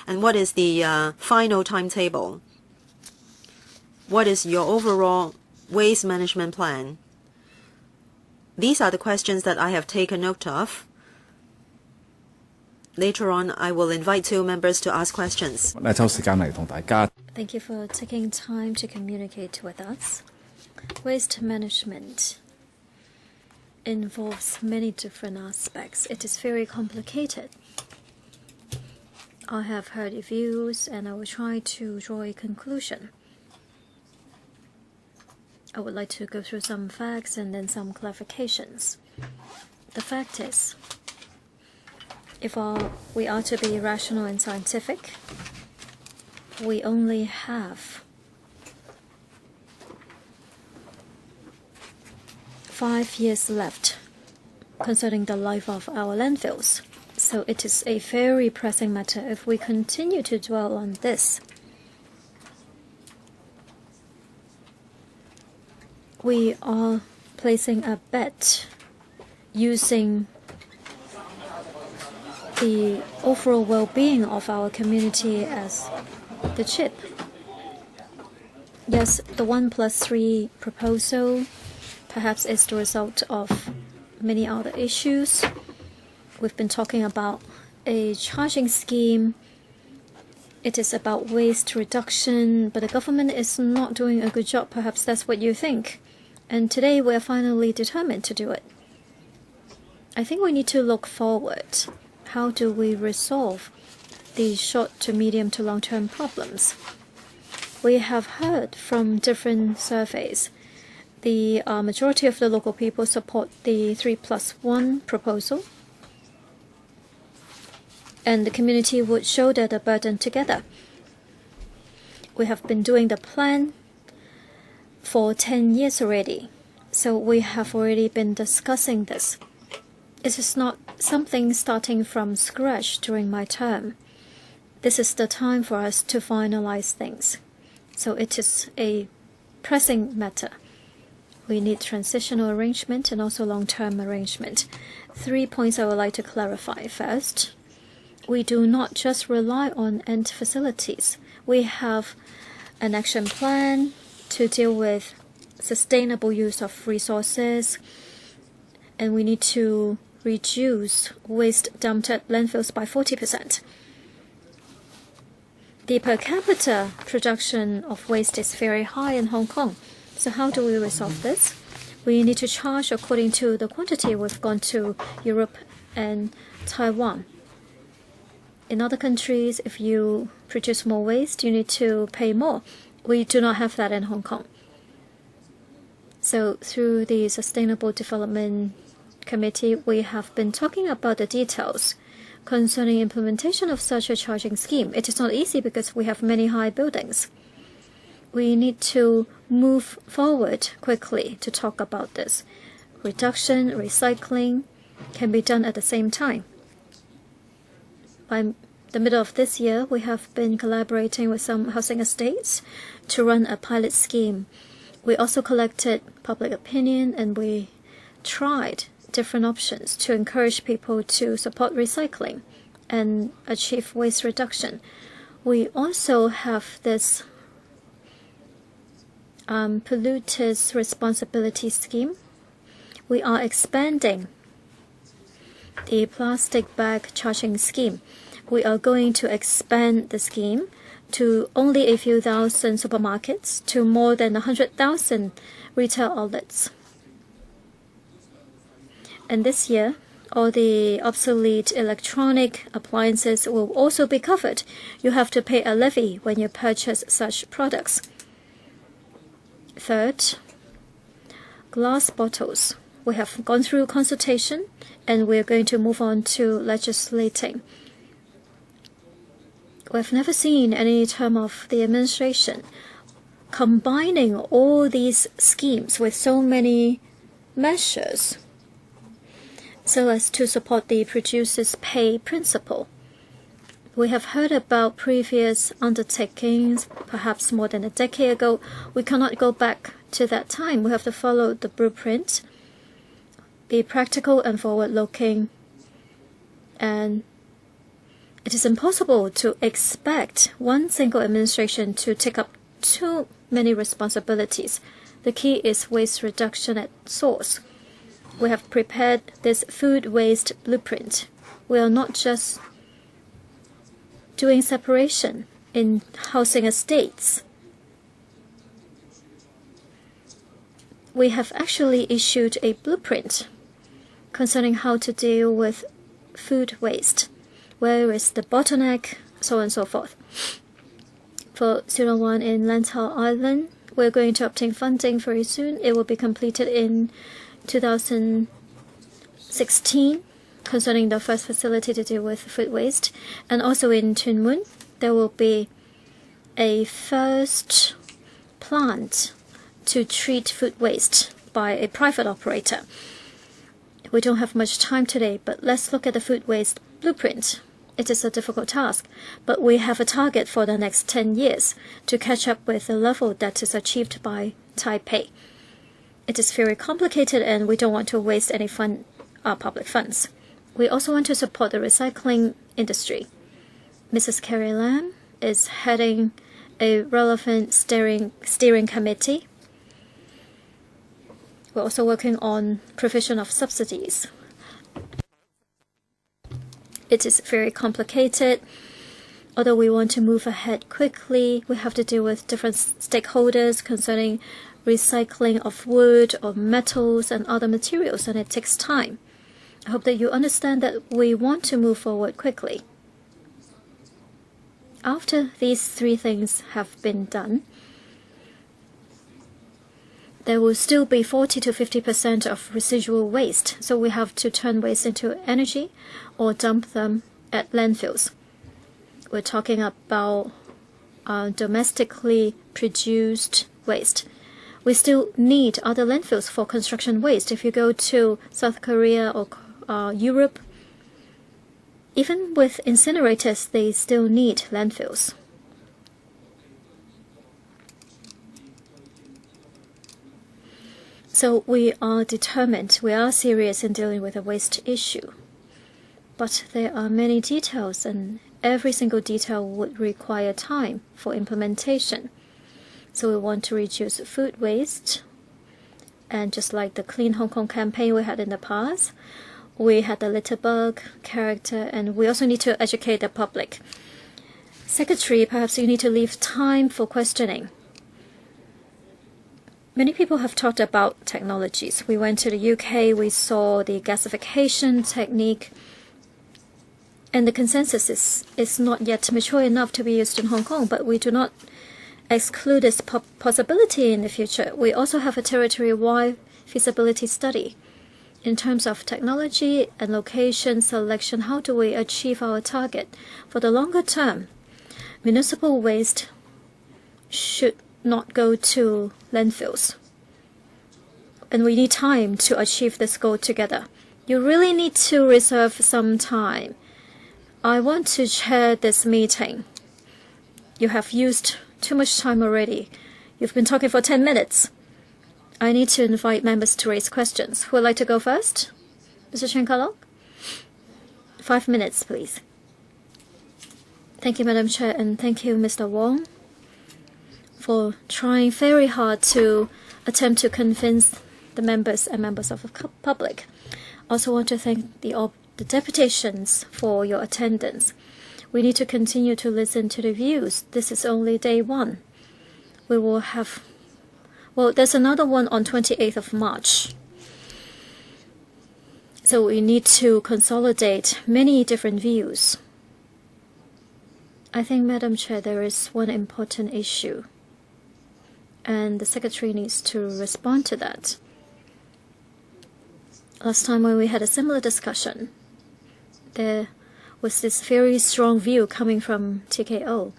S1: And what is the final timetable? What is your overall waste management plan? These are the questions that I have taken note of. Later on, I will invite two members to ask questions.
S3: Thank you for taking time to communicate with us. Waste management involves many different aspects. It is very complicated. I have heard your views and I will try to draw a conclusion. I would like to go through some facts and then some clarifications. The fact is, if we are to be rational and scientific, we only have 5 years left concerning the life of our landfills. So it is a very pressing matter. If we continue to dwell on this, we are placing a bet using the overall well-being of our community as the chip. Yes, the 1+3 proposal perhaps is the result of many other issues. We've been talking about a charging scheme It is about waste reduction, but the government is not doing a good job. Perhaps that's what you think. And today we are finally determined to do it. I think we need to look forward. How do we resolve these short to medium to long-term problems? We have heard from different surveys. The majority of the local people support the 3+1 proposal. And the community would shoulder the burden together. We have been doing the plan for 10 years already, so we have already been discussing this. It is not something starting from scratch during my term. This is the time for us to finalize things. So it is a pressing matter. We need transitional arrangement and also long-term arrangement. 3 points I would like to clarify. First, we do not just rely on end facilities. We have an action plan to deal with sustainable use of resources, and we need to reduce waste dumped at landfills by 40%. The per capita production of waste is very high in Hong Kong. So how do we resolve this? We need to charge according to the quantity. We've gone to Europe and Taiwan. In other countries, if you produce more waste, you need to pay more. We do not have that in Hong Kong. So through the Sustainable Development Committee, we have been talking about the details concerning implementation of such a charging scheme. It is not easy because we have many high buildings. We need to move forward quickly to talk about this. Reduction, recycling can be done at the same time. By the middle of this year, we have been collaborating with some housing estates to run a pilot scheme. We also collected public opinion and we tried different options to encourage people to support recycling and achieve waste reduction. We also have this polluters responsibility scheme. We are expanding the plastic bag charging scheme. We are going to expand the scheme to only a few thousand supermarkets to more than 100,000 retail outlets. And this year, all the obsolete electronic appliances will also be covered. You have to pay a levy when you purchase such products. Third, glass bottles. We have gone through consultation and we're going to move on to legislating. We've never seen any term of the administration combining all these schemes with so many measures so as to support the producers' pay principle. We have heard about previous undertakings, perhaps more than a decade ago. We cannot go back to that time. We have to follow the blueprint, be practical and forward-looking, and it is impossible to expect one single administration to take up too many responsibilities. The key is waste reduction at source. We have prepared this food waste blueprint. We are not just doing separation in housing estates. We have actually issued a blueprint concerning how to deal with food waste. Where is the bottleneck, so on and so forth. For 01 in Lantau Island, we're going to obtain funding very soon. It will be completed in 2016 concerning the first facility to deal with food waste. And also in Tuen Mun, there will be a first plant to treat food waste by a private operator. We don't have much time today, but let's look at the food waste blueprint. It is a difficult task, but we have a target for the next 10 years to catch up with the level that is achieved by Taipei. It is very complicated and we don't want to waste any public funds. We also want to support the recycling industry. Mrs. Carrie Lam is heading a relevant steering committee. We're also working on provision of subsidies. It is very complicated. Although we want to move ahead quickly, we have to deal with different stakeholders concerning recycling of wood or metals and other materials, and it takes time. I hope that you understand that we want to move forward quickly. After these three things have been done, there will still be 40 to 50% of residual waste, so we have to turn waste into energy or dump them at landfills. We're talking about domestically produced waste. We still need other landfills for construction waste. If you go to South Korea or Europe, even with incinerators, they still need landfills. So we are determined, we are serious in dealing with the waste issue. But there are many details, and every single detail would require time for implementation. So we want to reduce food waste. And just like the Clean Hong Kong campaign we had in the past, we had the litter bug character, and we also need to educate the public. Secretary, perhaps you need to leave time for questioning. Many people have talked about technologies. We went to the UK, we saw the gasification technique, and the consensus is not yet mature enough to be used in Hong Kong, but we do not exclude this possibility in the future. We also have a territory-wide feasibility study. In terms of technology and location selection, how do we achieve our target? For the longer term, municipal waste should not go to landfills. And we need time to achieve this goal together. You really need to reserve some time. I want to chair this meeting. You have used too much time already. You've been talking for 10 minutes. I need to invite members to raise questions. Who would like to go first? Mr. Cheung? 5 minutes, please. Thank you, Madam Chair, and thank you, Mr. Wong, for trying very hard to attempt to convince the members and members of the public. I also want to thank the deputations for your attendance. We need to continue to listen to the views. This is only day one. We will have, well, there's another one on 28th of March. So we need to consolidate many different views. I think, Madam Chair, there is one important issue, and the Secretary needs to respond to that. Last time when we had a similar discussion, there was this very strong view coming from TKO.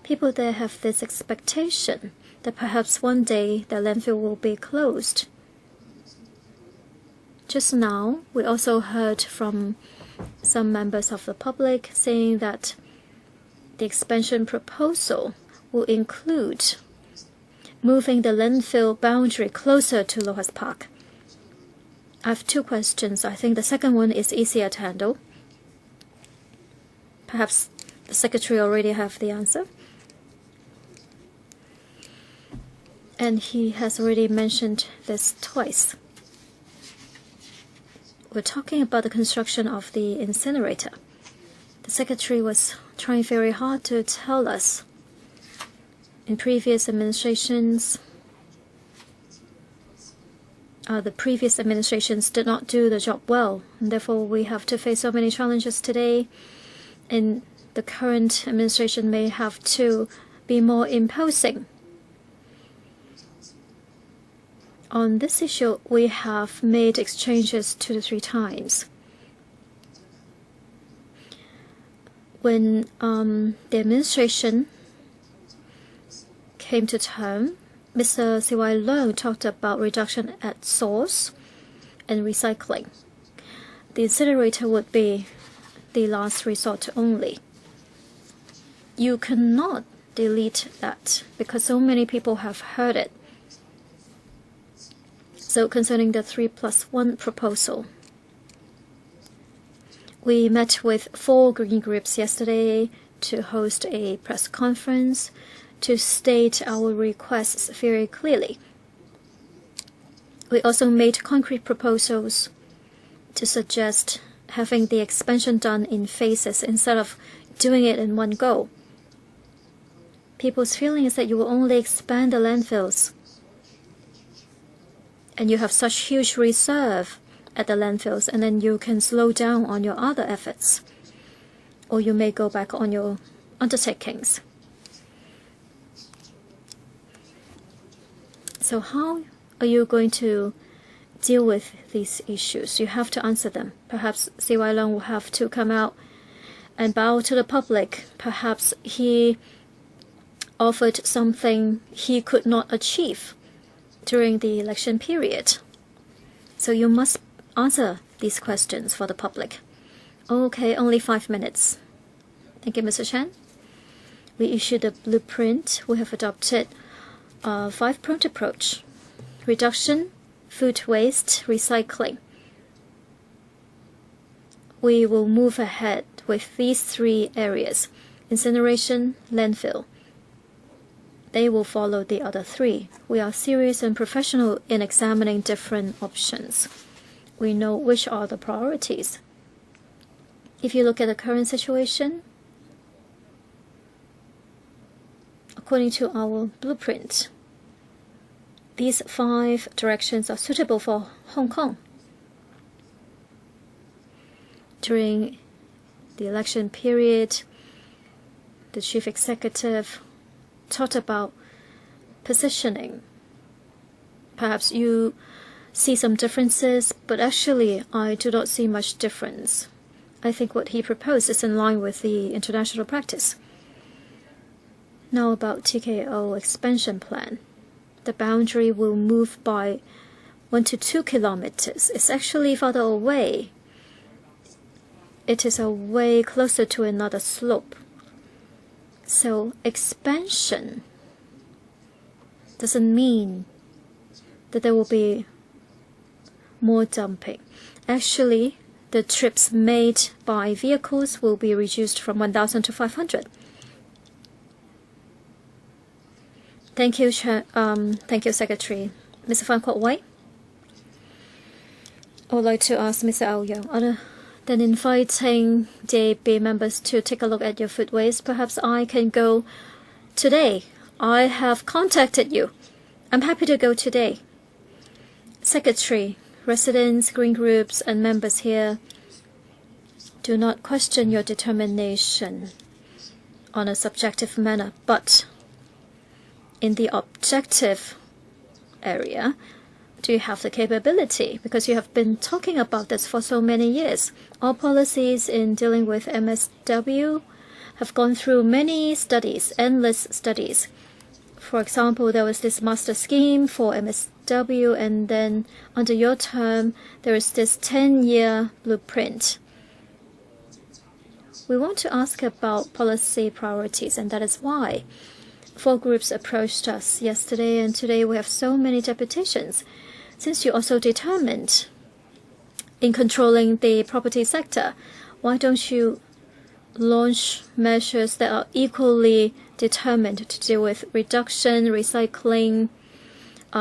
S3: People there have this expectation that perhaps one day the landfill will be closed. Just now, we also heard from some members of the public saying that the expansion proposal will include moving the landfill boundary closer to Lohas Park. I have two questions. I think the second one is easier to handle. Perhaps the Secretary already have the answer. And he has already mentioned this twice. We're talking about the construction of the incinerator. The Secretary was trying very hard to tell us in previous administrations, the previous administrations did not do the job well, and therefore we have to face so many challenges today. And the current administration may have to be more imposing. On this issue, we have made exchanges 2 to 3 times. When the administration came to term, Mr. C.Y. Leung talked about reduction at source and recycling. The incinerator would be the last resort only. You cannot delete that because so many people have heard it. So concerning the 3+1 proposal, we met with 4 green groups yesterday to host a press conference to state our requests very clearly. We also made concrete proposals to suggest having the expansion done in phases instead of doing it in one go. People's feeling is that you will only expand the landfills, and you have such huge reserve at the landfills, and then you can slow down on your other efforts, or you may go back on your undertakings. So how are you going to deal with these issues? You have to answer them. Perhaps CY Leung will have to come out and bow to the public. Perhaps he offered something he could not achieve during the election period. So you must answer these questions for the public. Okay, only 5 minutes. Thank you, Mr. Chan. We issued a blueprint. We have adopted a 5-pronged approach: reduction, food waste, recycling. We will move ahead with these 3 areas: incineration, landfill. They will follow the other 3. We are serious and professional in examining different options. We know which are the priorities. If you look at the current situation, according to our blueprint, these 5 directions are suitable for Hong Kong. During the election period, the chief executive talked about positioning. Perhaps you see some differences, but actually I do not see much difference. I think what he proposed is in line with the international practice. Now about TKO expansion plan. The boundary will move by 1 to 2 kilometers. It's actually farther away. It is a way closer to another slope. So expansion doesn't mean that there will be more dumping. Actually, the trips made by vehicles will be reduced from 1,000 to 500. Thank you, thank you, Secretary. Mr. Fan Kwok Wai. I would like to ask Mr. Au Yeung, other than inviting DAB members to take a look at your food waste, perhaps I can go today. I have contacted you. I'm happy to go today. Secretary, residents, green groups, and members here, do not question your determination on a subjective manner, but in the objective area, do you have the capability? Because you have been talking about this for so many years. Our policies in dealing with MSW have gone through many studies, endless studies. For example, there was this master scheme for MSW, and then under your term, there is this 10-year blueprint. We want to ask about policy priorities, and that is why 4 groups approached us yesterday, and today we have so many deputations. Since you are so determined in controlling the property sector, why don't you launch measures that are equally determined to deal with reduction, recycling,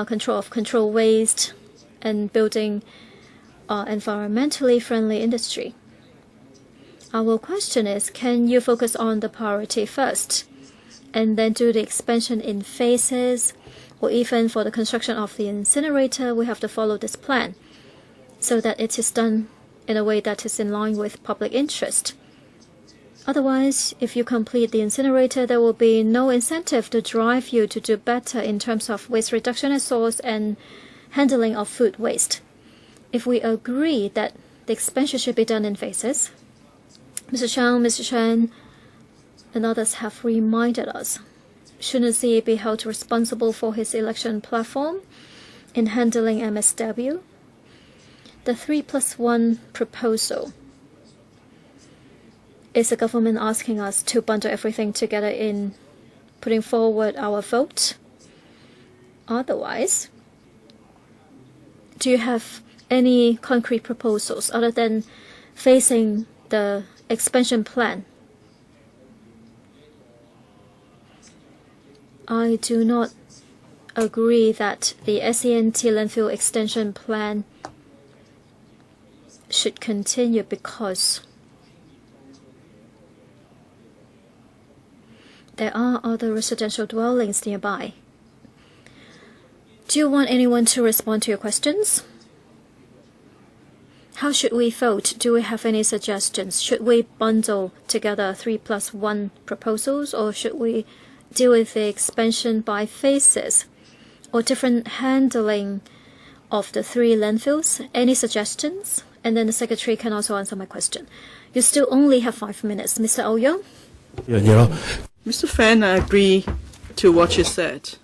S3: control of control waste, and building environmentally friendly industry? Our question is, can you focus on the priority first and then do the expansion in phases? Or even for the construction of the incinerator, we have to follow this plan so that it is done in a way that is in line with public interest. Otherwise, if you complete the incinerator, there will be no incentive to drive you to do better in terms of waste reduction at source and handling of food waste. If we agree that the expansion should be done in phases, Mr. Cheung, Mr. Chen, and others have reminded us, shouldn't he be held responsible for his election platform in handling MSW? The 3+1 proposal is the government asking us to bundle everything together in putting forward our vote. Otherwise, do you have any concrete proposals other than facing the expansion plan? I do not agree that the SENT landfill extension plan should continue because there are other residential dwellings nearby. Do you want anyone to respond to your questions? How should we vote? Do we have any suggestions? Should we bundle together 3+1 proposals, or should we deal with the expansion by phases, or different handling of the 3 landfills? Any suggestions? And then the Secretary can also answer my question. You still only have 5 minutes. Mr. Ouyang?
S5: Mr. Fan, I agree to what you said.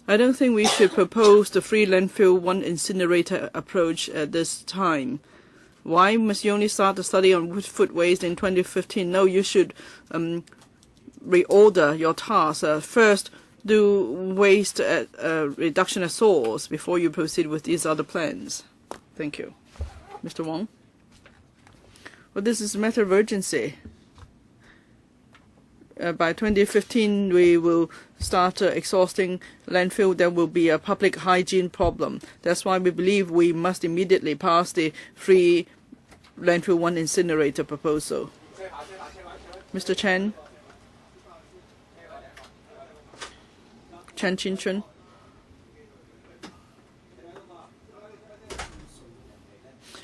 S5: I don't think we should propose the 3 landfill, 1 incinerator approach at this time. Why must you only start the study on food waste in 2015? No, you should reorder your tasks. First, do waste reduction at source before you proceed with these other plans. Thank you. Mr. Wong? Well, this is a matter of urgency. By 2015, we will start exhausting landfill. There will be a public hygiene problem. That's why we believe we must immediately pass the 3 landfill, 1 incinerator proposal. Mr. Chen? Chen Chin-chun?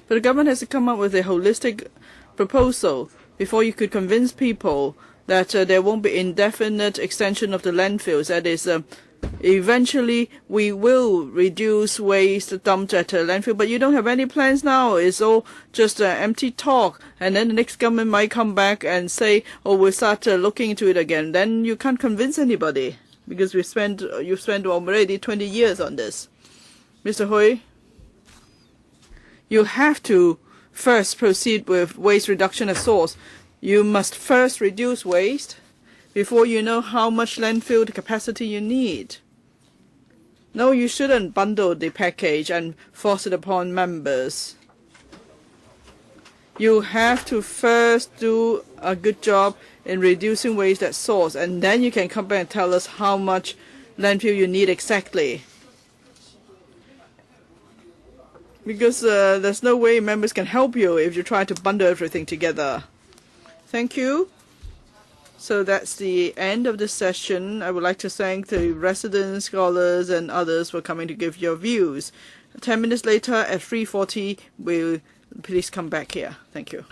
S5: But the government has to come up with a holistic proposal before you could convince people that there won't be indefinite extension of the landfills. That is, eventually we will reduce waste dumped at a landfill, but you don't have any plans now. It's all just empty talk. And then the next government might come back and say, oh, we'll start looking into it again. Then you can't convince anybody because you've spent already 20 years on this. Mr. Hui, you have to first proceed with waste reduction at source. You must first reduce waste before you know how much landfill capacity you need. No, you shouldn't bundle the package and force it upon members. You have to first do a good job in reducing waste at source, and then you can come back and tell us how much landfill you need exactly. Because there's no way members can help you if you try to bundle everything together. Thank you. So that's the end of the session. I would like to thank the residents, scholars, and others for coming to give your views. 10 minutes later at 3:40, please come back here. Thank you.